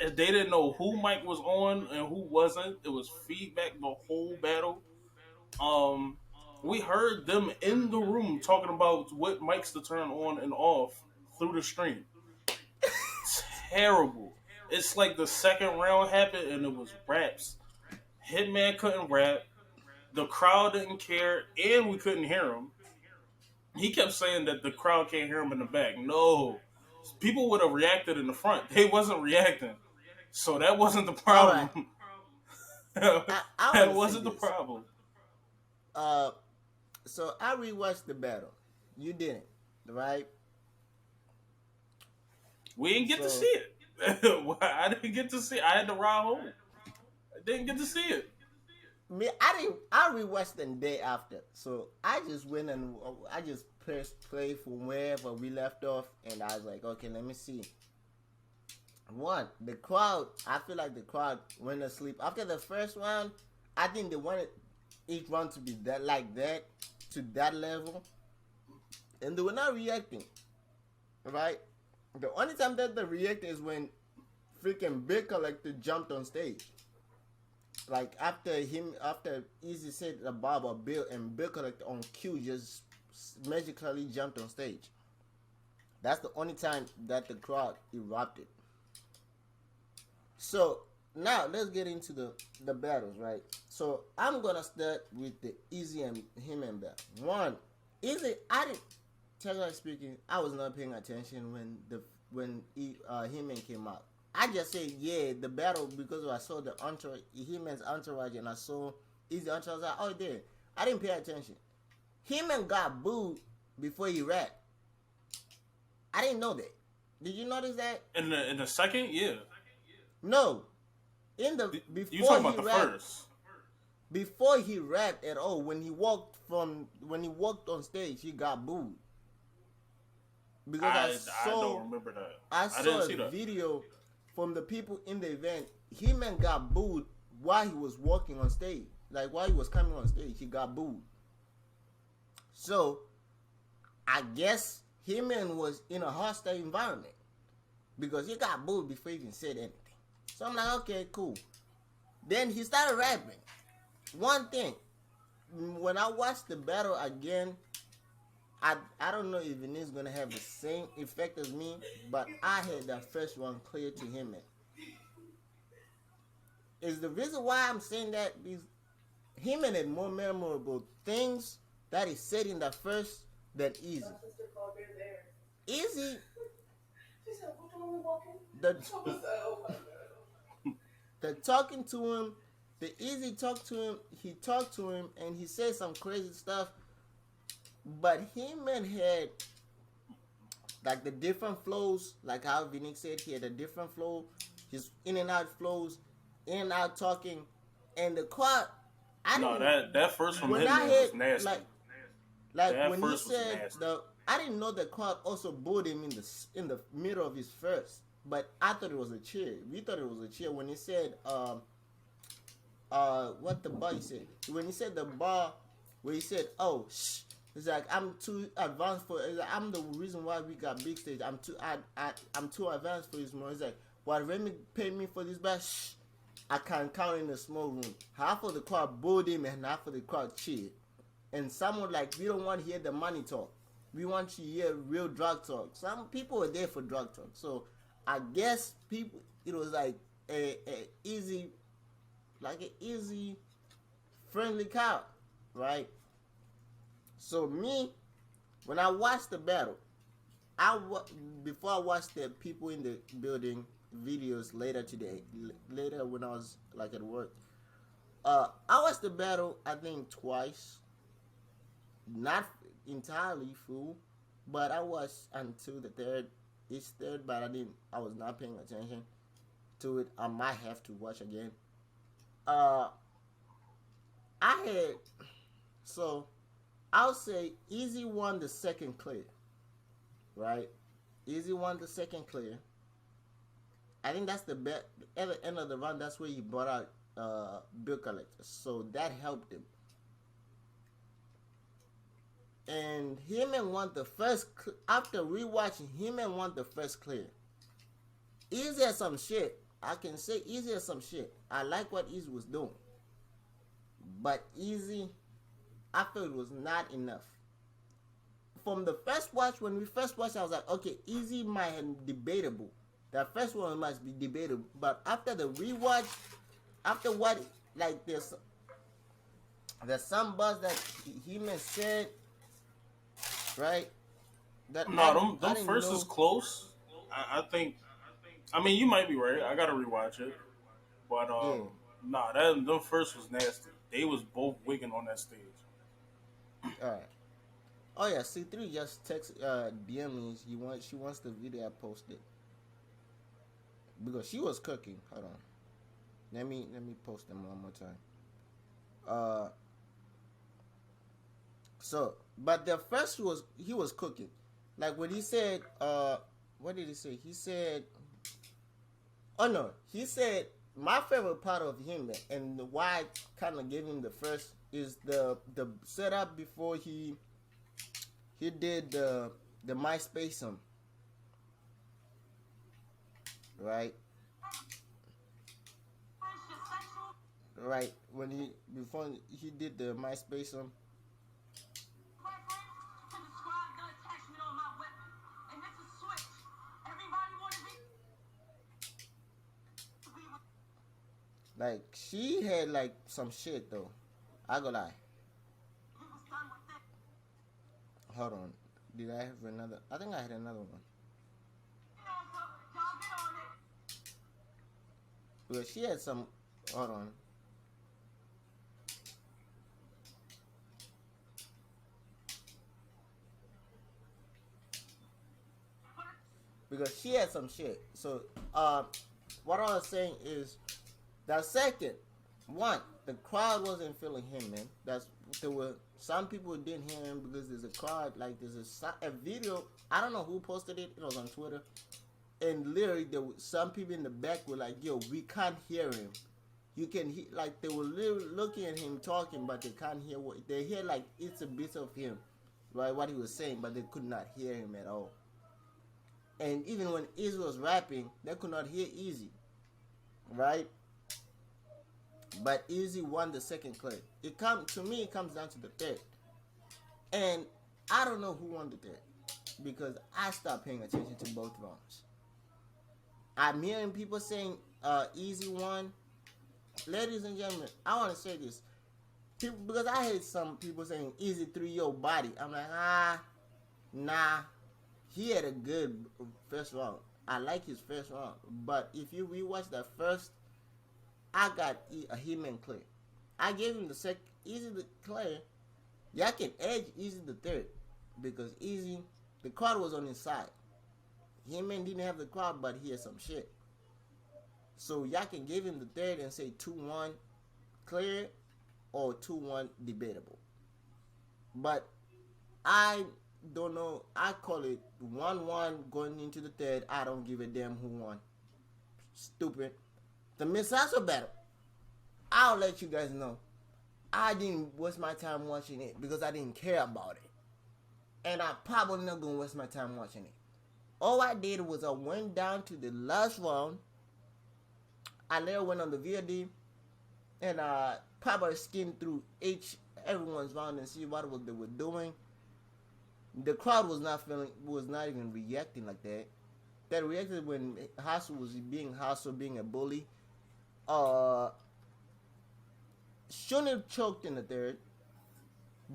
They didn't know who Mike was on and who wasn't. It was feedback the whole battle. We heard them in the room talking about what mics to turn on and off through the stream. Terrible. It's like the second round happened and it was raps. Hitman couldn't rap. The crowd didn't care, and we couldn't hear him. He kept saying that the crowd can't hear him in the back. No. People would have reacted in the front. They wasn't reacting. So that wasn't the problem. Right. That wasn't the problem. So I rewatched the battle. You didn't, right? We didn't get to see it. I didn't get to see it. I had to ride home. I didn't get to see it. Me, I rewatched the day after. So I just went and I just pressed play from wherever we left off, and I was like, okay, let me see. One, the crowd. I feel like the crowd went to sleep after the first round. I think they wanted each round to be that like that to that level, and they were not reacting. Right? The only time that they reacted is when freaking Big Collector jumped on stage. Like after Easy said about Bill, and Bill Collector on cue just magically jumped on stage. That's the only time that the crowd erupted. So now let's get into the battles, right? So I'm gonna start with the Easy and Hitman battle. One, Easy, technically speaking, I was not paying attention when Hitman came out. I just said, yeah, the battle, because I saw the entourage, Hitman's entourage, and I saw Easy entourage. I was like, oh, there. I didn't pay attention. Hitman got booed before he rapped. I didn't know that. Did you notice that? In the second, yeah. No. Before you talking about the rapped, first? Before he rapped at all, when he walked on stage, he got booed. Because I don't remember that. I saw a video from the people in the event. Hitman got booed while he was walking on stage. Like while he was coming on stage, he got booed. So I guess Hitman was in a hostile environment because he got booed before he even said anything. So I'm like, okay, cool. Then he started rapping. One thing, when I watched the battle again, I don't know if Vinique's gonna have the same effect as me, but I had that first one clear to him. Is the reason why I'm saying that is Hitman had more memorable things that he said in the first than Easy. Easy, the talking to him, the Easy talk to him, he talked to him and he said some crazy stuff. But Hitman had like the different flows, like how Vinique said, he had a different flow, just in and out flows, in and out talking, and the crowd. That first from Hitman was nasty. Like when he said I didn't know the crowd also booed him in the middle of his first, but I thought it was a cheer. We thought it was a cheer when he said what the bar he said when he said the bar where he said, oh shh. It's like I'm too advanced for. It's like, I'm the reason why we got big stage. I'm too advanced for this more. It's like what Remy paid me for this batch. Shh, I can count in the small room. Half of the crowd booed him and half of the crowd cheered. And someone like, we don't want to hear the money talk. We want to hear real drug talk. Some people were there for drug talk. So I guess people, it was like a easy, friendly crowd, right? So me, when I watched the battle, before I watched the people in the building videos later today, later when I was like at work, I watched the battle, I think, twice. Not entirely full, but I watched until the third, each third, but I was not paying attention to it. I might have to watch again. Uh, I had, so I'll say Easy won the second clear, right? Easy won the second clear. I think that's the bet. At the end of the round, that's where he brought out Bill Collector, so that helped him. And Hitman won the first. After rewatching, Hitman won the first clear. Easy as some shit. I can say Easy as some shit. I like what Easy was doing, but Easy, I felt it was not enough. From the first watch, when we first watched, I was like, okay, Easy might have debatable. That first one must be debatable. But after the rewatch, after what, like, there's some buzz that Hitman said, right? That No, them first is close. I think. I mean, you might be right. I gotta rewatch it, but Yeah. nah, them first was nasty. They was both wigging on that stage. All right. Oh yeah, C3 just text DM me. She wants the video I posted because she was cooking. Hold on. Let me post them one more time. So, but the first he was cooking. Like when he said, what did he say? He said, oh no, he said my favorite part of him and why I kind of gave him the first is the setup before he did the MySpace right? Right, when before he did the MySpace like she had like some shit though. I go lie. Hold on. Did I have another? I think I had another one. Well, she had some. Hold on. Because she had some shit. So, what I was saying is, that second one, the crowd wasn't feeling him, man. There were some people who didn't hear him because there's a crowd, like there's a video. I don't know who posted it. It was on Twitter, and literally there were some people in the back were like, "Yo, we can't hear him." You can hear, like they were literally looking at him talking, but they can't hear what they hear. Like it's a bit of him, right? What he was saying, but they could not hear him at all. And even when Easy was rapping, they could not hear Easy, right? But Easy won the second clear. It comes down to the third, and I don't know who won the third because I stopped paying attention to both rounds. I'm hearing people saying Easy won. Ladies and gentlemen, I want to say this because I heard some people saying Easy 3-0 body. I'm like, nah. He had a good first round. I like his first round, but if you rewatch that first, I got a Hitman clear. I gave him the second, Easy the clear. Y'all can edge Easy the third because Easy, the crowd was on his side. Hitman didn't have the crowd, but he had some shit. So y'all can give him the third and say 2-1 clear or 2-1 debatable. But I don't know. I call it 1-1 going into the third. I don't give a damn who won. Stupid. The Miss Sasso battle, I'll let you guys know. I didn't waste my time watching it because I didn't care about it. And I'm probably not going to waste my time watching it. All I did was I went down to the last round. I later went on the VOD and I probably skimmed through everyone's round and see what they were doing. The crowd was not even reacting like that. They reacted when Hustle was being Hustle, being a bully. Shouldn't have choked in the third,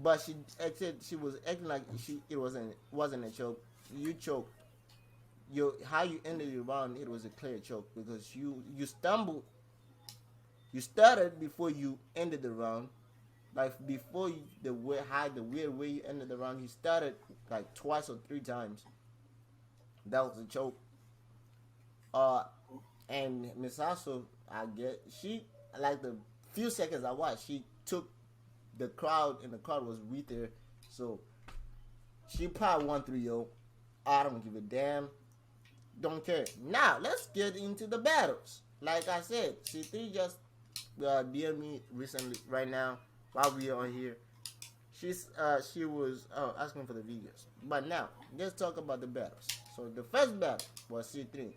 but she was acting like it wasn't a choke. You choked. How you ended your round, it was a clear choke because you stumbled. You started before you ended the round. Like before you, the weird way you ended the round, he started like twice or three times. That was a choke. And Misaso, I get she like the few seconds I watched, she took the crowd and the crowd was with her, so she probably won 3-0. I don't give a damn. Don't care. Now let's get into the battles. Like I said, C3 just DM me recently right now while we are on here. She was asking for the videos. But now let's talk about the battles. So the first battle was C3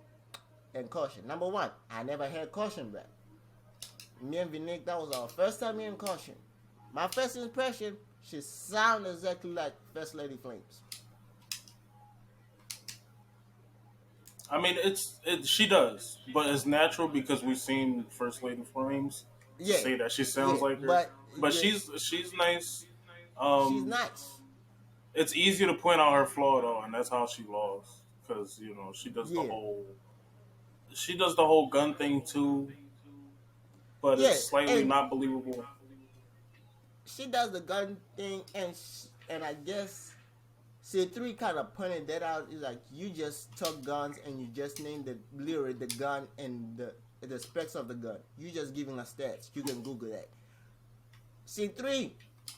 and Caution. Number one, I never had Caution back. Me and Vinique, that was our first time in Caution. My first impression, she sounded exactly like First Lady Flames. I mean, she does, but it's natural because we've seen First Lady Flames say that she sounds like her. But she's nice. She's nice. It's easy to point out her flaw though, and that's how she lost because she does the whole gun thing too, but it's slightly not believable. She does the gun thing, and I guess C3 kind of pointed that out. It's like you just took guns and you just named the lyric, the gun, and the specs of the gun. You just giving us stats. You can Google that. C3,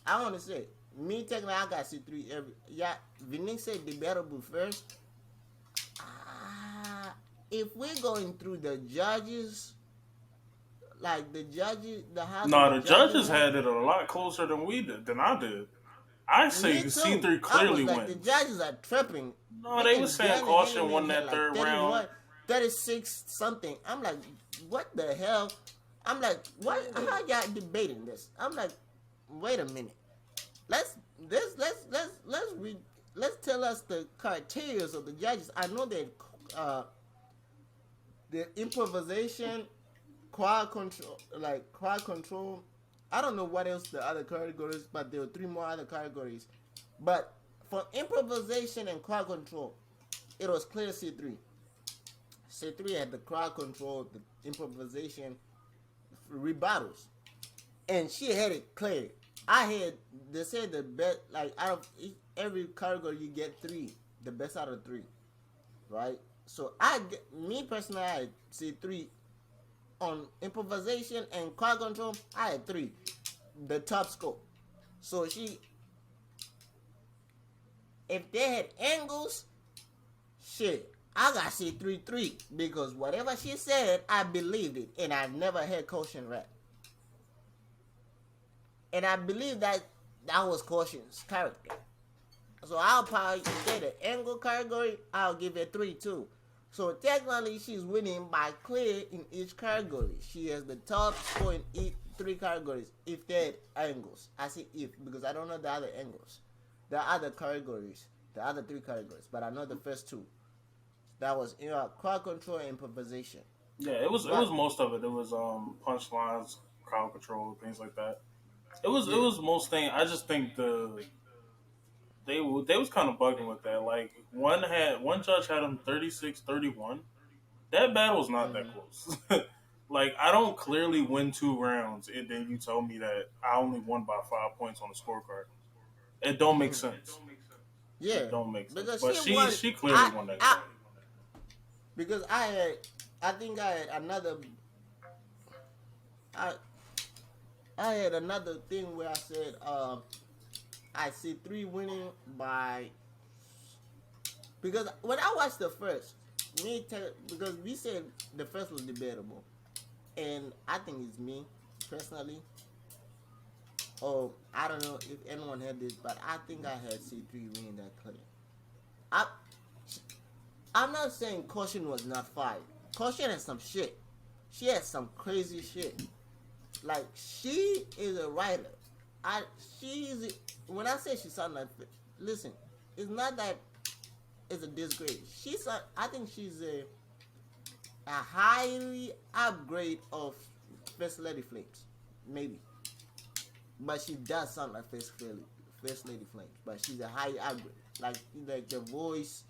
I want to say, me technically I got C3 Vinique said debatable first. If we're going through the judges, like the judges, the house. No, the judges had it a lot closer than I did. I say C3 clearly wins. The judges are tripping. No, they were saying Caution won that third round. 36 something. I'm like, what the hell? I'm like, what? How y'all debating this? I'm like, wait a minute. Let's tell us the criteria of the judges. I know that the improvisation, crowd control. I don't know what else the other categories, but there were 3 more other categories. But for improvisation and crowd control, it was clear C3. C3 had the crowd control, the improvisation, rebuttals, and she had it clear. They said the best, like out of every category you get 3, the best out of 3, right? So me personally, I had C3 on improvisation and crowd control. I had 3, the top score. So if they had angles, shit, I got C3 because whatever she said, I believed it, and I never had Caution rap. And I believe that was Caution's character. So I'll probably say the angle category, I'll give it 3 too. So technically, she's winning by clear in each category. She has the top score in each 3 categories. If they're angles, I say if because I don't know the other angles, the other categories, the other 3 categories, but I know the first 2. That was crowd control and improvisation. Yeah, it was most of it. It was punchlines, crowd control, things like that. It was most things. I just think they was kind of bugging with that. Like one judge had him 36-31. That battle was not that close. Like I don't clearly win 2 rounds and then you tell me that I only won by 5 points on the scorecard. It don't make sense. Yeah, it don't make sense. Because but she clearly won that battle. Because I think I had another. I had another thing where I said I see 3 winning by, because when I watched the first, because we said the first was debatable, and I think it's me personally. Oh, I don't know if anyone had this, but I think I had C3 winning that clear. I'm not saying Caution was not fired. Caution has some shit. She has some crazy shit. Like, she is a writer. When I say she sounds like, listen, it's not that it's a disgrace. I think she's a highly upgrade of First Lady Flames, maybe. But she does sound like First Lady Flames. But she's a high upgrade, like the voice,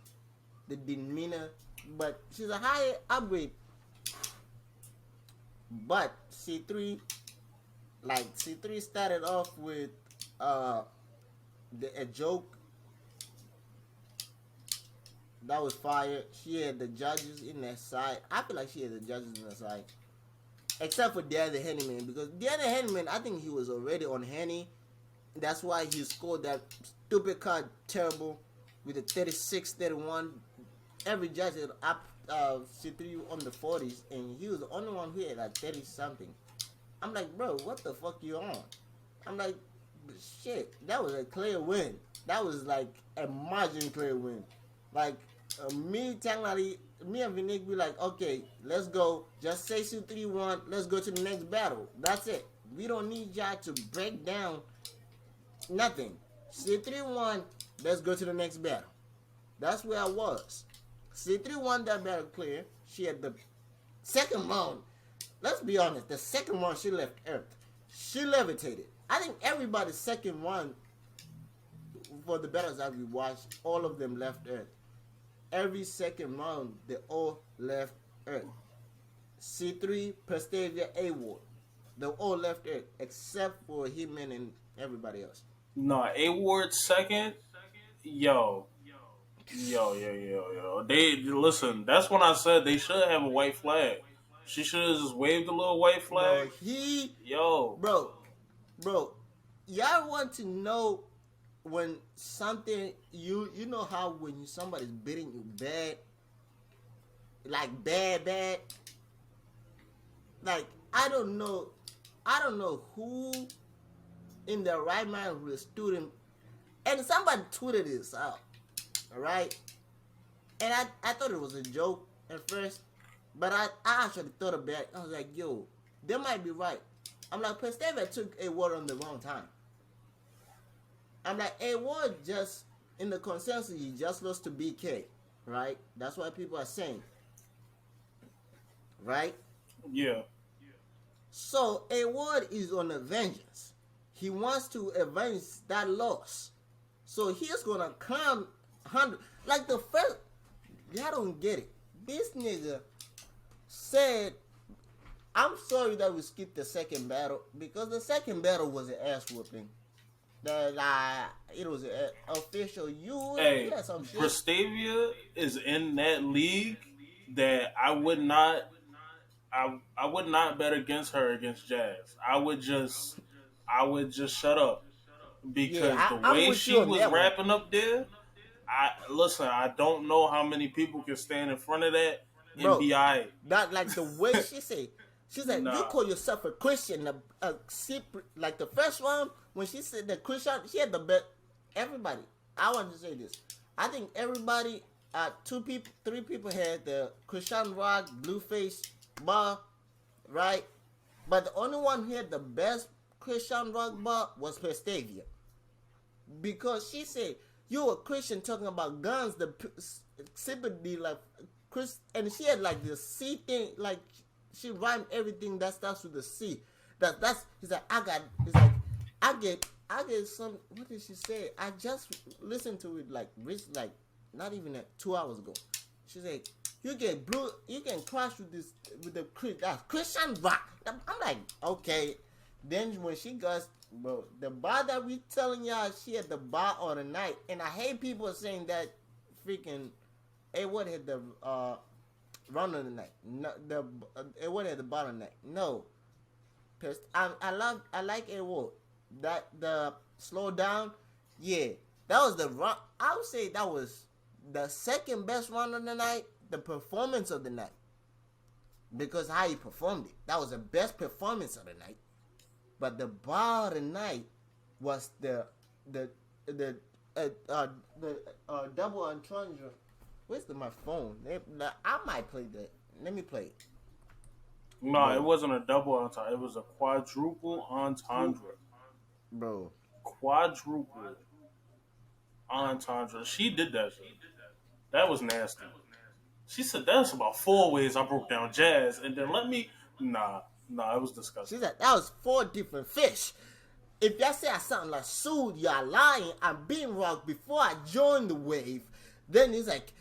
the demeanor. But she's a high upgrade But C3 started off with a joke that was fire. She had the judges in her side. I feel like she had the judges in her side. Except for the other Hennyman, because the other Hennyman, I think he was already on Henny. That's why he scored that stupid card terrible with a 36-31. Every judge had up C3 on the 40s, and he was the only one who had like 30 something. I'm like, bro, what the fuck you on? I'm like, shit, that was a clear win. That was like a margin clear win. Like me and Vinique be like, okay, let's go. Just say C3 won. Let's go to the next battle. That's it. We don't need y'all to break down nothing. C3 won. Let's go to the next battle. That's where I was. C3 won that battle clear. She had the second round. Let's be honest. The second round, she left Earth. She levitated. I think everybody's second round for the battles that we watched, all of them left Earth. Every second round, they all left Earth. C3, Prestavia, A-Ward. They all left Earth, except for Hitman and everybody else. No, A-Ward second? Yo. They listen, that's when I said they should have a white flag. She should have just waved a little white flag. Bro, y'all want to know when something you know how when somebody's beating you bad, like bad, like I don't know who in their right mind would have stood him, and somebody tweeted this out, all right, and I thought it was a joke at first, but I actually thought about it. I was like, yo, they might be right. I'm like, Prestavia took a word on the wrong time. I'm like, a word just in the consensus, he just lost to BK, right? That's what people are saying, right? Yeah. So a word is on a vengeance. He wants to avenge that loss. So he's gonna come 100. Like the first, y'all don't get it. This nigga said, I'm sorry that we skipped the second battle because the second battle was an ass whooping. It was an official. Hey, Prestavia is in that league that I would not bet against her against Jazz. I would just shut up because the way she was wrapping up there. I don't know how many people can stand in front of that and be alright. Not like the way she said. She's like, you call yourself a Christian, like the first one when she said the Christian, she had the best. Everybody, I want to say this. I think everybody, 3 people had the Christian Rock, Blueface, bar, right? But the only one who had the best Christian Rock bar was Prestavia, because she said, "You a Christian talking about guns, the sympathy like Chris," and she had like the C thing, like. She rhymed everything that starts with the C. He's like, I get some. What did she say? I just listened to it like not even 2 hours ago. She's like, you can crash with the Christian rock. I'm like, okay. Then when she goes, bro, the bar that we telling y'all, she had the bar on the night, and I hate people saying that freaking A-Word had the run on the night. No, A-Word had the bar on the night. No, I like A-Word. That the slow down, yeah, that was the run. I would say that was the second best run of the night. The performance of the night, because how he performed it, that was the best performance of the night. But the bar of the night was the double entendre. Where's my phone? I might play that. Let me play it. No, it wasn't a double entendre. It was a quadruple entendre. Bro. Quadruple entendre. She did that shit. That was nasty. She said that's about 4 ways I broke down jazz, and then Nah, it was disgusting. She said that was 4 different fish. If y'all say I sound like Sood, y'all lying. I'm being rocked before I joined the wave. Then he's like,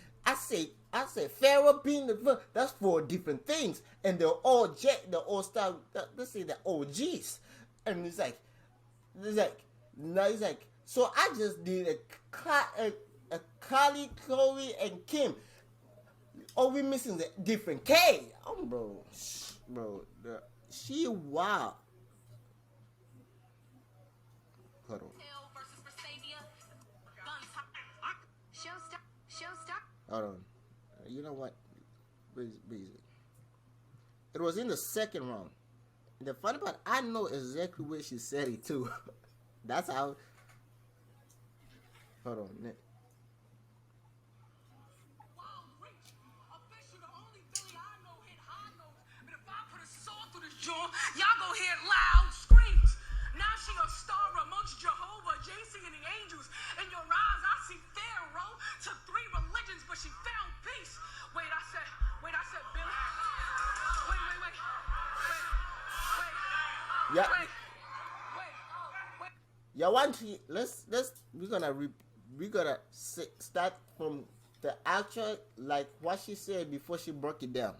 I say Pharaoh being the first, that's 4 different things, and they're all star. Let's say the OGs, and it's like now it's like. So I just did a Kylie, Chloe, and Kim. Oh, we missing the different K. Oh, bro, she wow. Hold on. Hold on. You know what? It was in the second round. The funny part, I know exactly where she said it too. That's how. Hold on. Y'all go hear loud screams. Now she a star amongst Jehovah, JC, and the angels. In your eyes, I see Pharaoh to 3 religions, but she found peace. Wait, I said, Billy. Wait. Yeah. Yeah, we're gonna start from the actual, like what she said before she broke it down.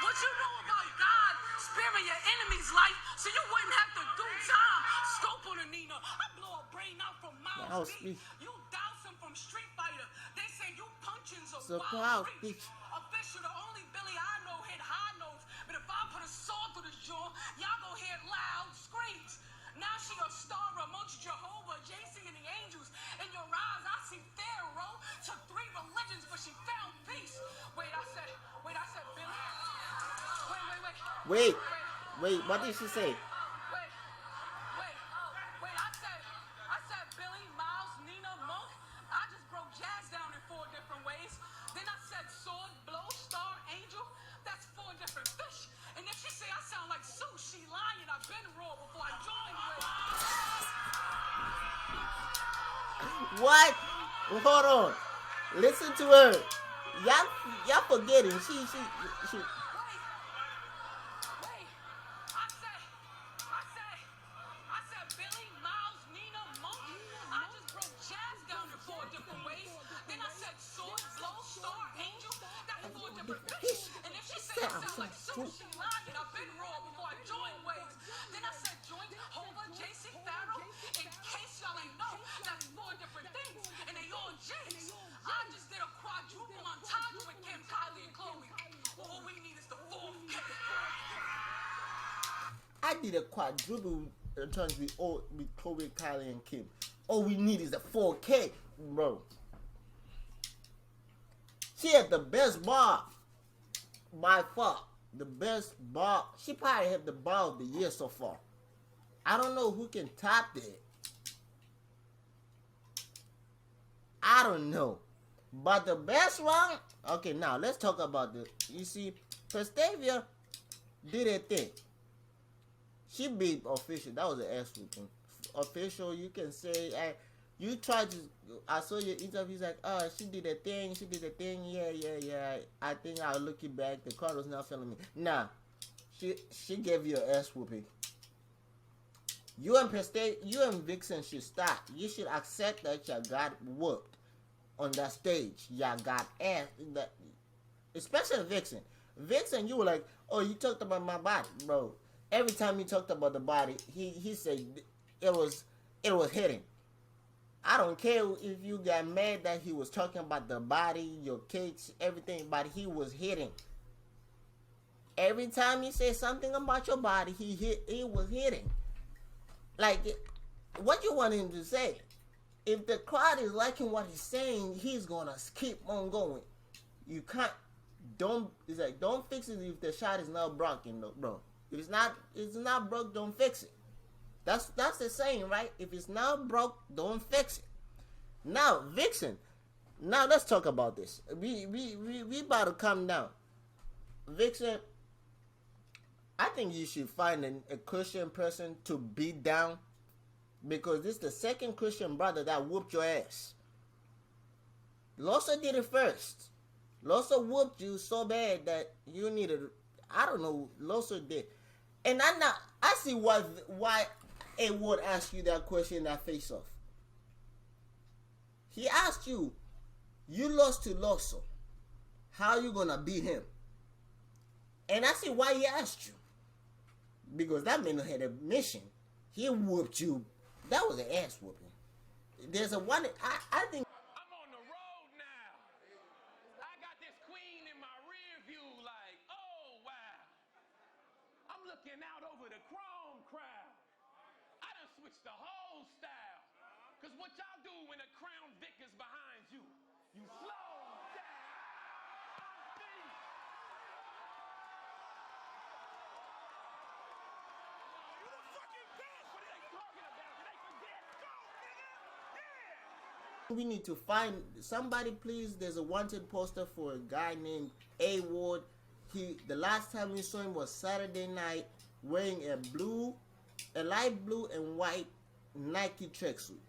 What you know about God sparing your enemy's life so you wouldn't have to do time? Scope on a Nina. I blow a brain out from Miles B. You douse him from Street Fighter. They say you punching's a wild reach. Official, the only Billy I know hit high notes. But if I put a sword through the jaw, y'all go hear loud screams. Now she a star amongst Jehovah, JC, and the angels. In your eyes, I see Pharaoh to 3 religions, but she found peace. Wait, I said, Billy. Wait, what did she say? Wait, I said Billy, Miles, Nina, Mo. I just broke jazz down in 4 different ways. Then I said sword, blow, star, angel. That's 4 different fish. And if she say I sound like Sue, she lying. I've been raw before I joined with. What? Hold on. Listen to her. Y'all forgetting. She. Wait. I said Billy, Miles, Nina, Monk. I just broke jazz down in 4 different ways. Then I said sword, blow, star, angel. That's 4 different fish. And if she say I sound like Sue, she lying. I've been raw before I joined ways. Then I said joint, Hova, JC, Pharaoh. In case y'all ain't know, that's 4 different things. And they all J's. I just did a quadruple entendre with Kim, Kylie, and Chloe. All we need is the 4K. I did a quadruple entendre with Chloe, Kylie, and Kim. All we need is the 4K, bro. She had the best bar by far. The best bar. She probably had the bar of the year so far. I don't know who can top that. I don't know. But the best one, okay, now let's talk about this. You see, Prestavia did her thing. She beat Official. That was an ass whooping. Official, you can say, you tried to, I saw your interviews like, she did a thing, yeah. I think I'll look it back. The card was not feeling me. Nah, she gave you an ass whooping. You and Vixen should stop. You should accept that you got whooped on that stage. You got ass. Especially Vixen. Vixen, you were like, oh, you talked about my body, bro. Every time you talked about the body, he said it was hitting. I don't care if you got mad that he was talking about the body, your cakes, everything, but he was hitting. Every time he said something about your body, he was hitting. Like, what you want him to say? If the crowd is liking what he's saying, he's gonna keep on going. You can't. It's like, don't fix it if the shot is not broken, bro. If it's not broke, don't fix it. That's the saying, right? If it's not broke, don't fix it. Now, Vixen. Now let's talk about this. We about to come down. Vixen, I think you should find a Christian person to beat down, because this is the second Christian brother that whooped your ass. Losa did it first. Losa whooped you so bad that you needed, I don't know, Losa did. And I see why A would ask you that question in that face-off. He asked you, you lost to Loso. How you gonna beat him? And I see why he asked you. Because that man had a mission. He whooped you. That was an ass whooping. There's a one, I think. I'm on the road now. I got this queen in my rear view like, oh, wow. I'm looking out over the chrome crowd. I done switched the whole style. Because what y'all do when a Crown Vic is behind you? You slow down. You the fucking best. What are they talking about? Did they forget? Go, nigga. Yeah. We need to find somebody, please. There's a wanted poster for a guy named A Ward. The last time we saw him was Saturday night, wearing a light blue and white Nike tracksuit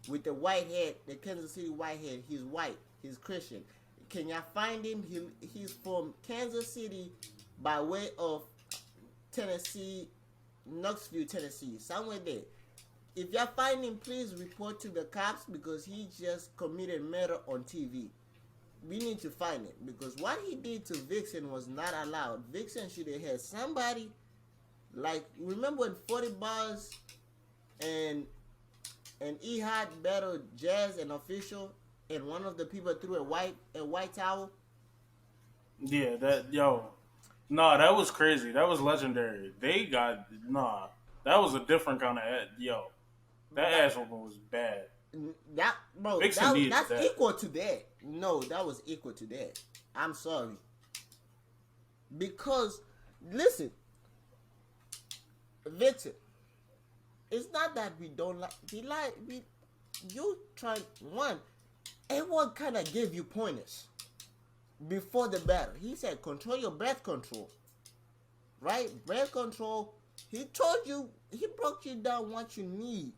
with the white head, the Kansas City white head. He's white. He's Christian. Can y'all find him? He's from Kansas City by way of Tennessee, Knoxville, Tennessee, somewhere there. If y'all find him, please report to the cops because he just committed murder on TV. We need to find him because what he did to Vixen was not allowed. Vixen should have had somebody like, remember when 40 Bars and Ehad battled Jazz and Official and one of the people threw a white towel? Yeah, that that was crazy. That was legendary. That was a different kind of that ass whooping was bad. That's equal to that. No, that was equal to that. I'm sorry. Because, listen, Vixen, it's not that we don't like, you try, everyone kind of gave you pointers before the battle. He said, control your breath control. Right? Breath control. He told you, he broke you down what you need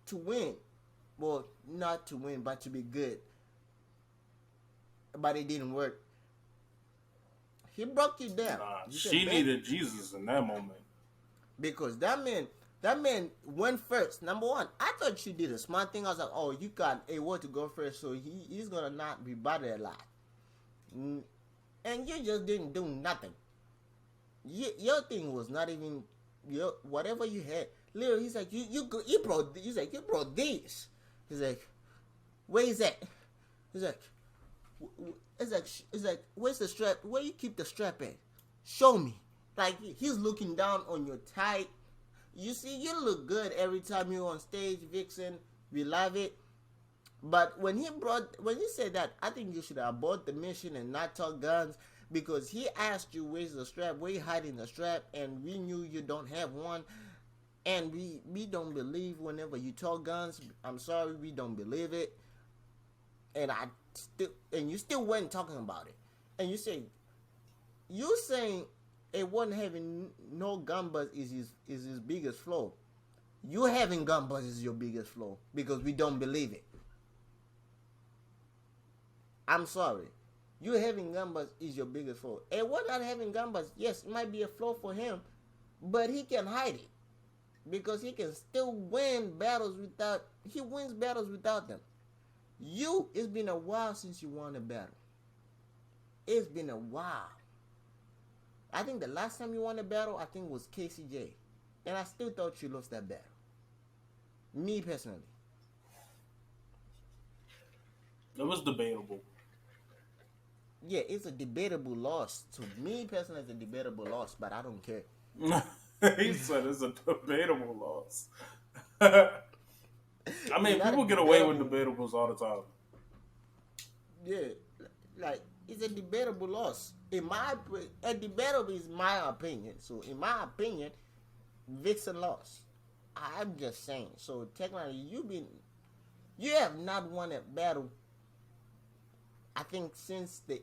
to win. Well, not to win, but to be good. But it didn't work. He broke you down. She needed Jesus in that moment. Because that man went first. Number one, I thought she did a smart thing. I was like, oh, you got a word to go first, so he's going to not be bothered a lot. And you just didn't do nothing. Your thing was not even, whatever you had. Literally, he's like, you brought this. He's like, where is that? He's like, it's like, where's the strap? Where you keep the strap at? Show me. Like, he's looking down on your tight. You see, you look good every time you're on stage, Vixen. We love it. But when he said that, I think you should abort the mission and not talk guns, because he asked you, where's the strap? Where you hiding the strap? And we knew you don't have one. And we don't believe whenever you talk guns. I'm sorry, we don't believe it. And you still weren't talking about it. And you saying it wasn't having no gun buzz is his biggest flaw. You having gun buzz is your biggest flaw because we don't believe it. I'm sorry. You having gun buzz is your biggest flaw. And what not having gun buzz, yes, it might be a flaw for him, but he can hide it. Because he can still win battles he wins battles without them. It's been a while since you won a battle. It's been a while. I think the last time you won a battle, I think was KCJ. And I still thought you lost that battle. Me personally. It was debatable. Yeah, it's a debatable loss. To me personally, it's a debatable loss, but I don't care. He said it's a debatable loss. I mean, people get away with debatables all the time. Yeah, like, it's a debatable loss. A debatable is my opinion. So, in my opinion, Vixen lost. I'm just saying. So, technically, you have not won a battle, I think, since the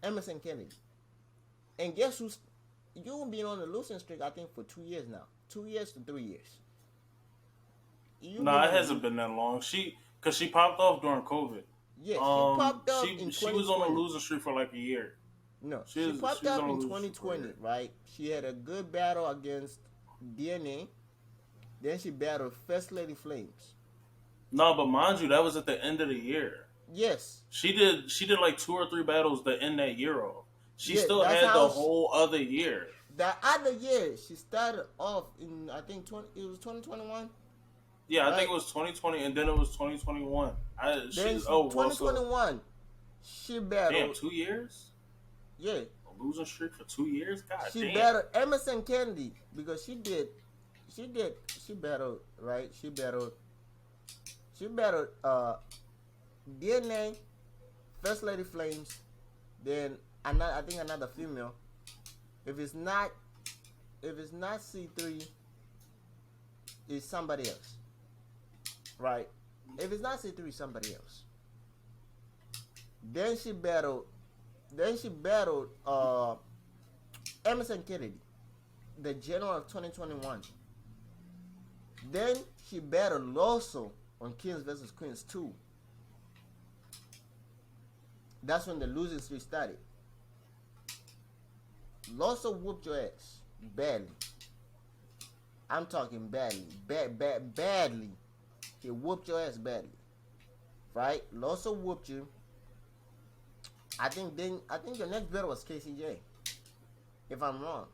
Emerson Kennedy. And guess who's... You've been on a losing streak, I think, for 2 years now. 2 years to 3 years. It hasn't been that long. Because she popped off during COVID. Yeah, she popped up in 2020. She was on a losing streak for like a year. No, she popped up in 2020, right? She had a good battle against DNA. Then she battled First Lady Flames. No, but mind you, that was at the end of the year. Yes. She did like 2 or 3 battles to end that year off. She still that's had how the whole other year. The other year, she started off in, I think, it was 2021. Yeah, I think it was 2020, and then it was 2021. 2021, she battled. Damn, 2 years? Yeah. A losing streak for 2 years? God she damn. battled Emerson Kennedy because she battled, right? She battled DNA, First Lady Flames, then I think another female. If it's not C3, it's somebody else. Right? If it's not C3, it's somebody else. Then she battled Emerson Kennedy, the general of 2021. Then she battled Loso on Kings vs. Queens 2. That's when the losing streak started. Loso whooped your ass badly. I'm talking badly. Badly. He whooped your ass badly. Right? Loso whooped you. I think your next battle was KCJ. If I'm wrong.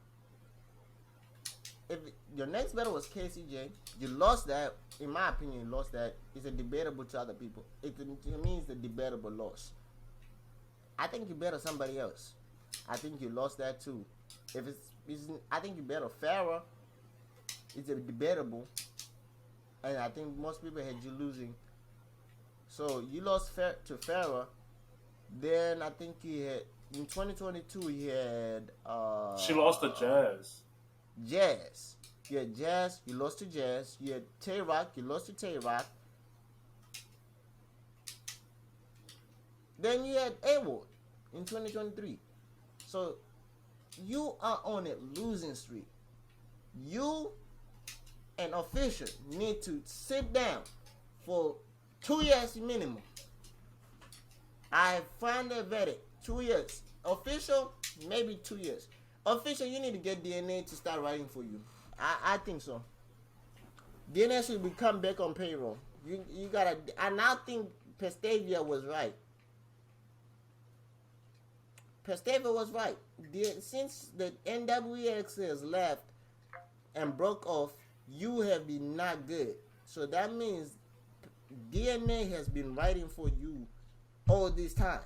If your next battle was KCJ, you lost that. In my opinion, you lost that. It's a debatable to other people. To me, it's a debatable loss. I think you battled somebody else. I think you lost that too. I think you battled Farrah. It's a debatable. And I think most people had you losing. So you lost to Farrah. Then I think you had in 2022 you had she lost to Jazz. You had Jazz, you lost to Jazz. You had Tay Rock, you lost to Tay Rock. Then you had A-Ward in 2023. So you are on a losing streak. You and Official need to sit down for 2 years minimum. I find that verdict 2 years. Official, maybe 2 years. Official, you need to get DNA to start writing for you. I think so. DNA should come back on payroll. You gotta. I now think Pestavia was right. Pestavia was right. Since the NWX has left and broke off, you have been not good. So that means DNA has been writing for you all this time.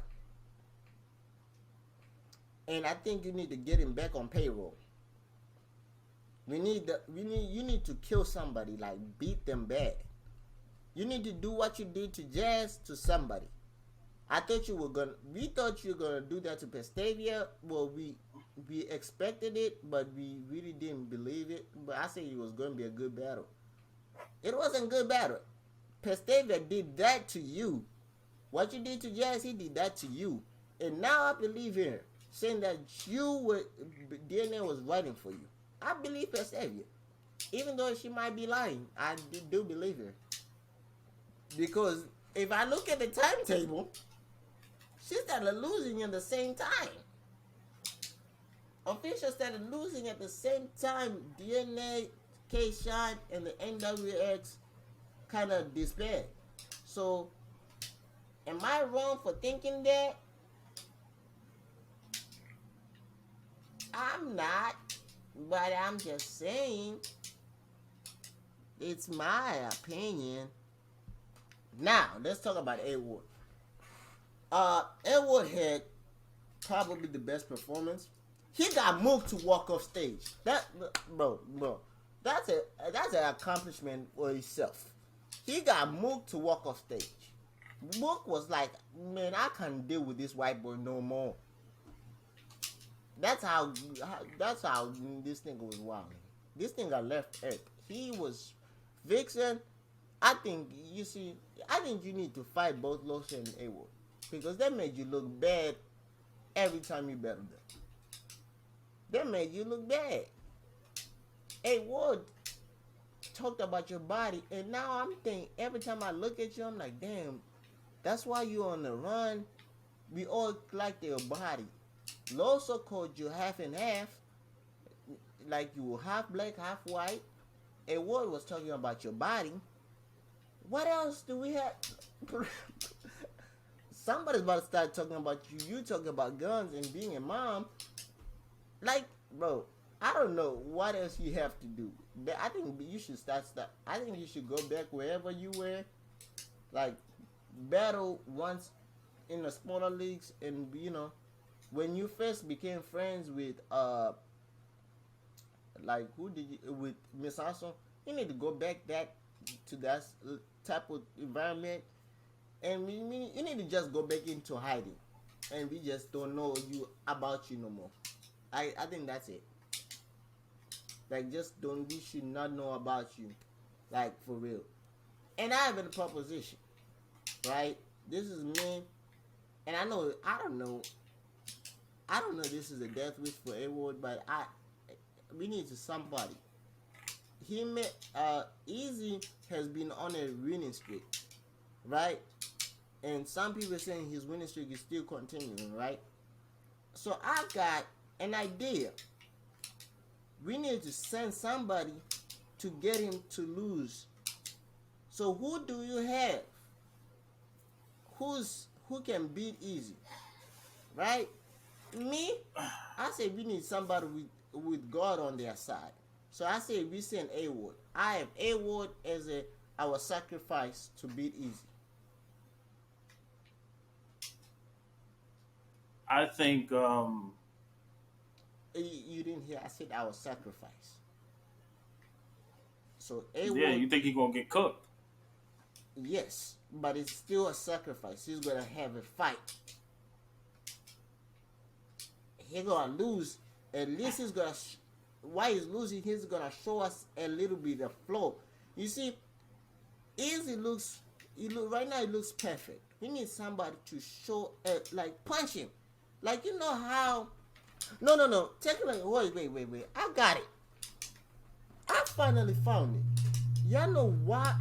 And I think you need to get him back on payroll. You need to kill somebody, like beat them bad. You need to do what you did to Jazz to somebody. We thought you were gonna do that to Pestavia. Well, we expected it, but we really didn't believe it. But I said it was gonna be a good battle. It wasn't a good battle. Pestavia did that to you. What you did to Jazz, he did that to you. And now I believe him, saying that DNA was writing for you. I believe Pestavia. Even though she might be lying, I do believe her. Because if I look at the timetable, she started losing at the same time. Official started losing at the same time. DNA, K-Shot, and the NWX kind of despaired. So, am I wrong for thinking that? I'm not. But I'm just saying, it's my opinion. Now, let's talk about A-Ward. A-Ward had probably the best performance. He got moved to walk off stage. Bro, that's an accomplishment for himself. He got moved to walk off stage. Mook was like, man, I can't deal with this white boy no more. That's how this nigga was wild. This nigga left Earth. He was Vixen. I think you need to fight both Lotion and A-Ward. Because that made you look bad every time you battled them. That made you look bad. A-Ward talked about your body, and now I'm thinking, every time I look at you, I'm like, damn, that's why you on the run. We all like your body. Loso called you half and half, like you were half black, half white. A-Ward was talking about your body. What else do we have? Somebody's about to start talking about you. You talking about guns and being a mom. Like, bro, I don't know what else you have to do. But I think you should start. I think you should go back wherever you were. Like, battle once in the smaller leagues, and when you first became friends with like who did you with Miss Arson, you need to go back to that type of environment, and you need to just go back into hiding, and we just don't know about you no more. I think that's it. Like, we should not know about you, like, for real. And I have a proposition, right? This is me, and I don't know this is a death wish for Edward, but we need to somebody. Easy has been on a winning streak, right? And some people are saying his winning streak is still continuing, right? So I got an idea. We need to send somebody to get him to lose. So who do you have? Who can beat Easy? Right? Me? I say we need somebody with God on their side. So I say we send A-Ward. I have A-Ward as our sacrifice to beat Easy. I think you didn't hear. I said our sacrifice. So A-Ward, yeah, you think he's gonna get cooked? Yes, but it's still a sacrifice. He's gonna have a fight. He's gonna lose. At least he's gonna. While he's losing, he's gonna show us a little bit of flow. You see, Easy looks. Right now. It looks perfect. We need somebody to show, like, punch him, like, you know how. No. Take it. Wait. I got it. I finally found it. Y'all know what?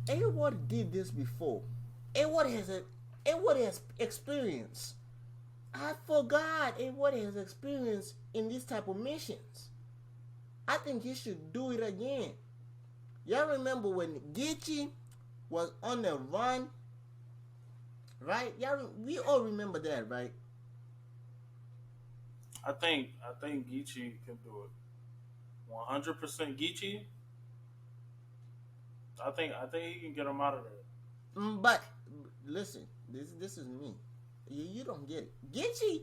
A-Ward did this before. A-Ward has experience. I forgot A-Ward has experience in this type of missions. I think he should do it again. Y'all remember when Geechee was on the run? Right? We all remember that, right? I think Geechee can do it. 100% Geechee. I think he can get him out of there. But listen, this is me. You don't get it. Geechee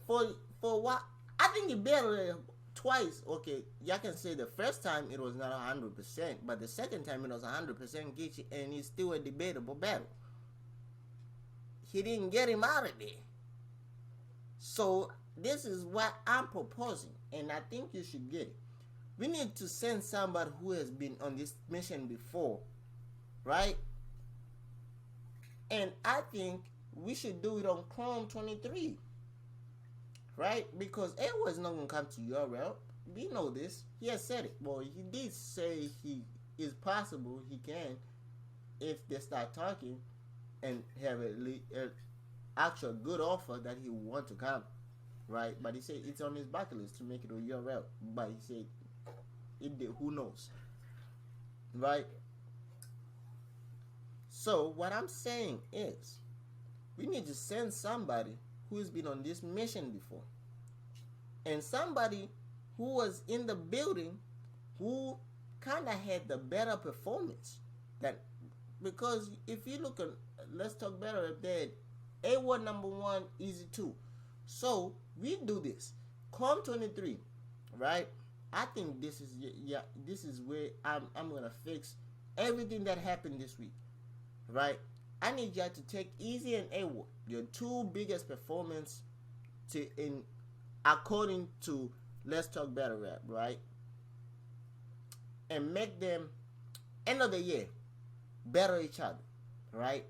for what? I think he battled twice. Okay, y'all can say the first time it was not 100%, but the second time it was 100% Geechee, and it's still a debatable battle. He didn't get him out of there. So this is what I'm proposing, and I think you should get it. We need to send somebody who has been on this mission before, right? And I think we should do it on Chrome 23, right? Because A-Ward is not going to come to your route. We know this. He has said it. Well, he did say he is possible he can if they start talking and have an actual good offer that he want to come, right? But he said it's on his bucket list to make it on your route. But he said, who knows, right? So what I'm saying is we need to send somebody who has been on this mission before, and somebody who was in the building who kind of had the better performance. Because if you look at Let's Talk Better Rap, that A-Ward #1, Easy 2. So we do this Chrome 23, right? I think this is where I'm gonna fix everything that happened this week, right? I need y'all to take Easy and A-Ward, your two biggest performance, according to Let's Talk Better Rap, right? And make them end of the year better each other, right?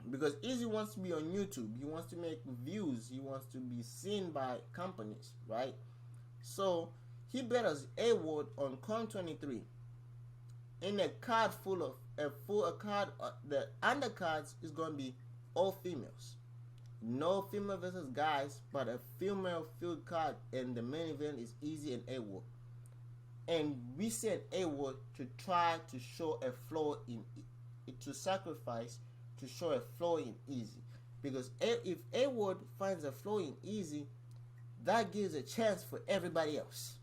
Because Easy wants to be on YouTube, he wants to make views, he wants to be seen by companies, right? So he battles A-Ward on Con 23 in a card full of the undercards is going to be all females, no female versus guys, but a female field card, and the main event is Easy and A-Ward. and we sent A-Ward to try to show a flaw in to sacrifice to show a flaw in Easy, because if A-Ward finds a flaw in Easy, that gives a chance for everybody else.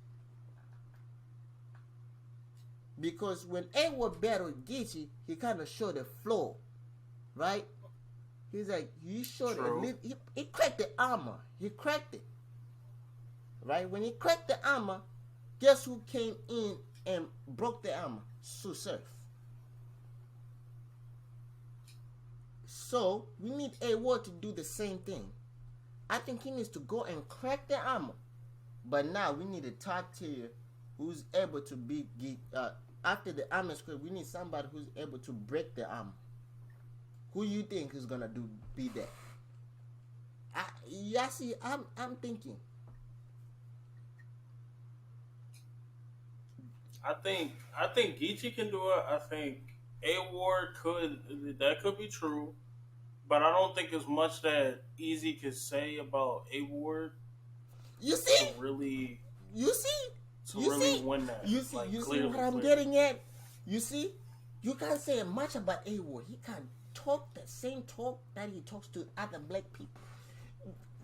Because when A-Ward battled Geechee, he kind of showed a flaw, right? He's like, you showed it. He cracked the armor. He cracked it, right? When he cracked the armor, guess who came in and broke the armor? Surf. So we need A-Ward to do the same thing. I think he needs to go and crack the armor. But now we need a top tier who's able to be after the armor script. We need somebody who's able to break the armor. Who you think is gonna be that? I'm thinking. I think Geechee can do it. I think A-Ward could be true, but I don't think as much that Easy can say about A-Ward. You see? To really win that. You see what I'm getting at? You see? You can't say much about A-Ward. He can't talk the same talk that he talks to other black people.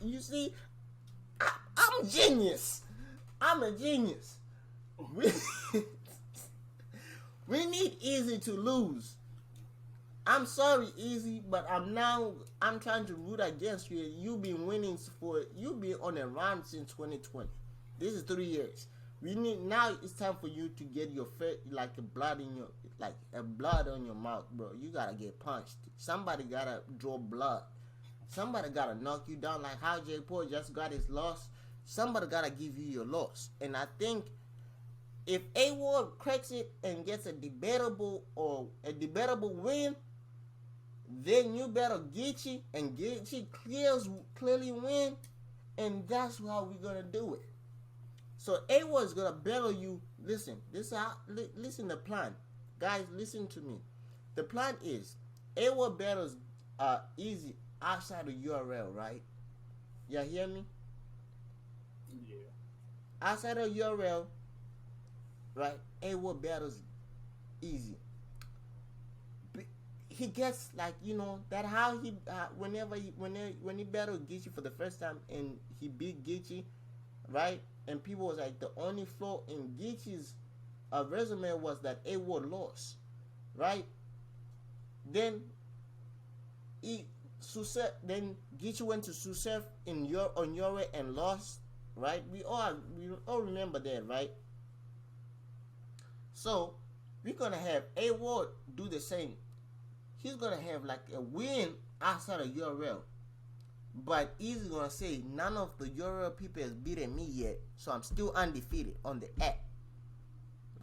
You see? I'm genius. I'm a genius. We need Easy to lose. I'm sorry, Easy, but I'm trying to root against you. You've been on a run since 2020. This is 3 years. Now it's time for you to get your blood on your mouth, bro. You gotta get punched. Somebody gotta draw blood. Somebody gotta knock you down like how J. Paul just got his loss. Somebody gotta give you your loss. And I think if A-Ward cracks it and gets a debatable win, then you battle Geechee and Geechee clearly win, and that's how we're gonna do it. So A-Ward is gonna battle you. Listen, listen the plan, guys. Listen to me. The plan is A-Ward battles Easy outside of URL, right? Y'all hear me? Yeah. Outside of URL, right? A-Ward battles Easy. He gets that how he when he battled Geechee for the first time and he beat Geechee, right? And people was like, the only flaw in Geechee's resume was that A-Ward lost, right? Then Geechee went to Susef on your way and lost, right? We all remember that, right? So we're gonna have A-Ward do the same. He's gonna have like a win outside of URL, but Easy gonna say none of the URL people has beaten me yet, so I'm still undefeated on the app,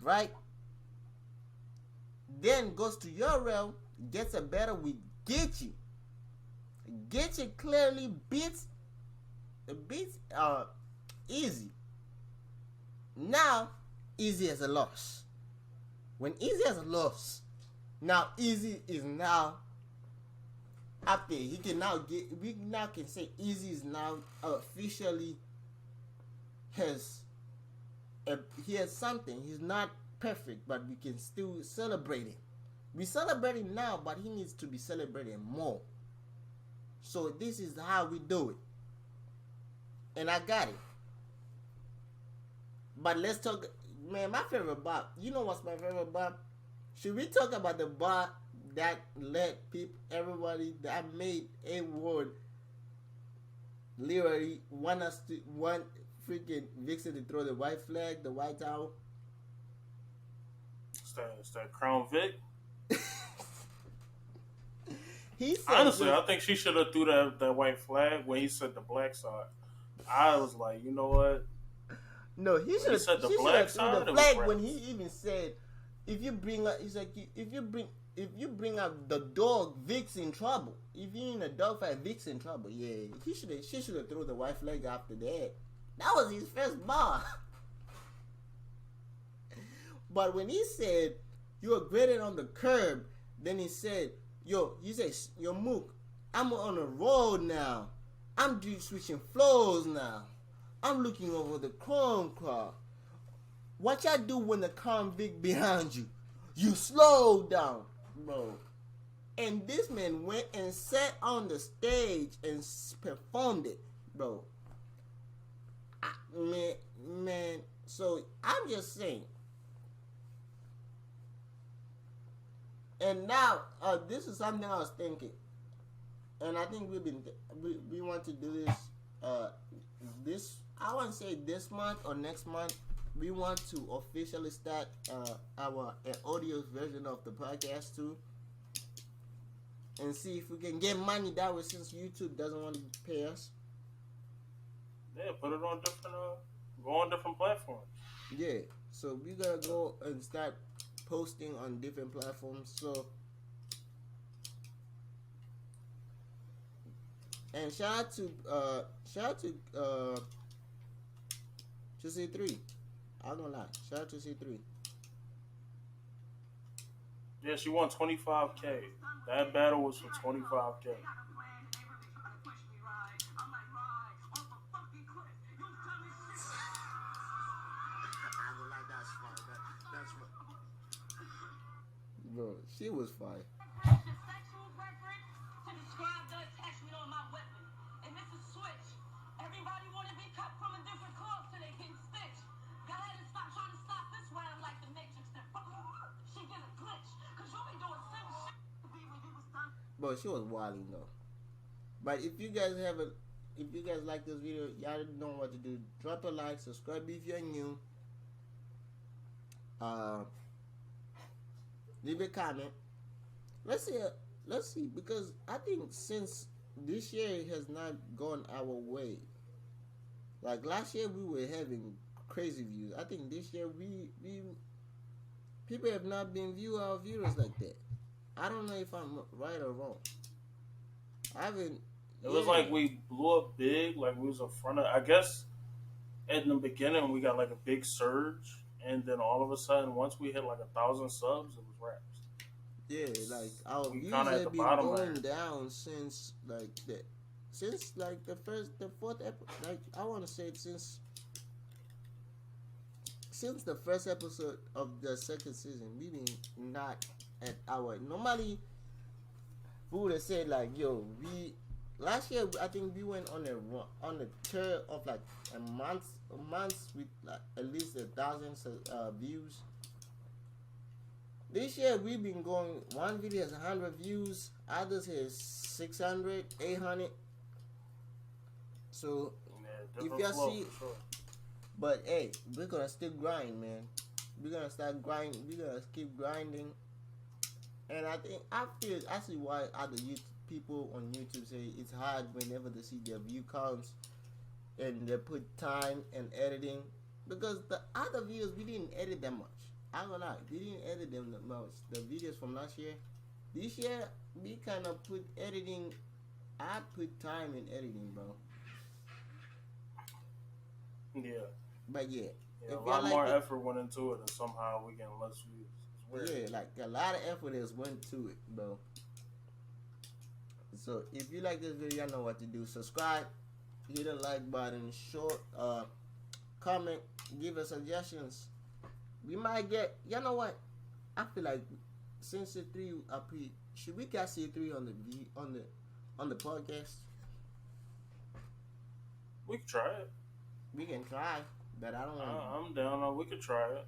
right? Then goes to URL, gets a battle with Geechee. Geechee clearly beats Easy. Now Easy has a loss. When Easy has a loss, now Easy is now up there. We now can say Easy is now officially he has something. He's not perfect, but we can still celebrate him. We celebrate him now, but he needs to be celebrated more. So this is how we do it. And I got it. But let's talk, man, my favorite bot. You know what's my favorite bot? Should we talk about the bot that let everybody that made A-Ward literally want freaking Vixen to throw the white flag, the white towel? It's that Crown Vic. Honestly, I think she should have threw that white flag when he said the black side. I was like, you know what? No, he should have said the black side. The flag when he even said, if you bring up, he's like, if you bring up the dog, Vic's in trouble. If you're in a dog fight, Vic's in trouble. Yeah, she should have thrown the white flag after that. That was his first bar. But when he said you are graded on the curb, then he said, yo, Mook, I'm on the road now. I'm switching flows now. I'm looking over the chrome car. what y'all do when the convict behind you? You slow down, bro. And this man went and sat on the stage and performed it, bro. Man. So I'm just saying. And now, this is something I was thinking, and I think we want to do this. I want to say this month or next month. We want to officially start our audio version of the podcast too, and see if we can get money that way since YouTube doesn't want to pay us. Yeah, put it on go on different platforms. Yeah, so we gotta go and start posting on different platforms. So, and shout out to C3. I'm gonna lie, shout out to C3. Yeah, she won $25K. That battle was for $25K. Bro, she was fire. Everybody want to be cut from a different cloth so they get stitched. Go ahead and stop trying to stop this round like the Matrix did. She get a glitch. Cause you be doing some shit when you was done. Bro, she was wilding though. But if you guys like this video, y'all know what to do. Drop a like, subscribe if you're new. Leave a comment. Let's see, because I think since this year has not gone our way. Like last year we were having crazy views. I think this year we people have not been viewing our videos like that. I don't know if I'm right or wrong. It was like we blew up big, like we was in front of. I guess in the beginning we got like a big surge, and then all of a sudden, once we hit like 1,000 subs, it was wraps. Yeah, like our views have been going down since the fourth episode. Like I want to say since the first episode of the second season, we been not at our normally. Who would have said like, yo, last year I think we went on a tour of like a month with like at least 1,000 views. This year we've been going, one video has 100 views, others has 600, 800. So if y'all see, sure. But hey, we're gonna still grind, man. We're gonna start grinding. We're gonna keep grinding. And I see why other people on YouTube say it's hard whenever they see their view counts and they put time and editing, because the other videos we didn't edit that much. I'm gonna lie, we didn't edit them that much. The videos from last year, this year we kind of put editing. I put time in editing, bro. Yeah. But yeah, a lot more effort went into it, and somehow we get less views. Yeah, like a lot of effort has went to it, bro. So if you like this video, you know what to do. Subscribe, hit the like button, comment, give us suggestions. We might get, you know what? I feel like since C3 should we get C3 on the podcast? We can try it. We can try, but I don't want. I'm down. We could try it.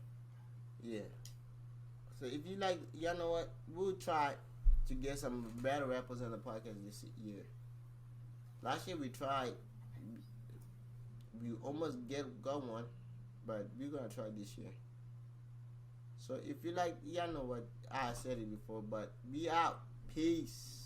Yeah. So if you like, you know what? We'll try to get some better rappers on the podcast this year. Last year we tried. We almost got one, but we're gonna try this year. So if you like, you know what? I said it before, but we out. Peace.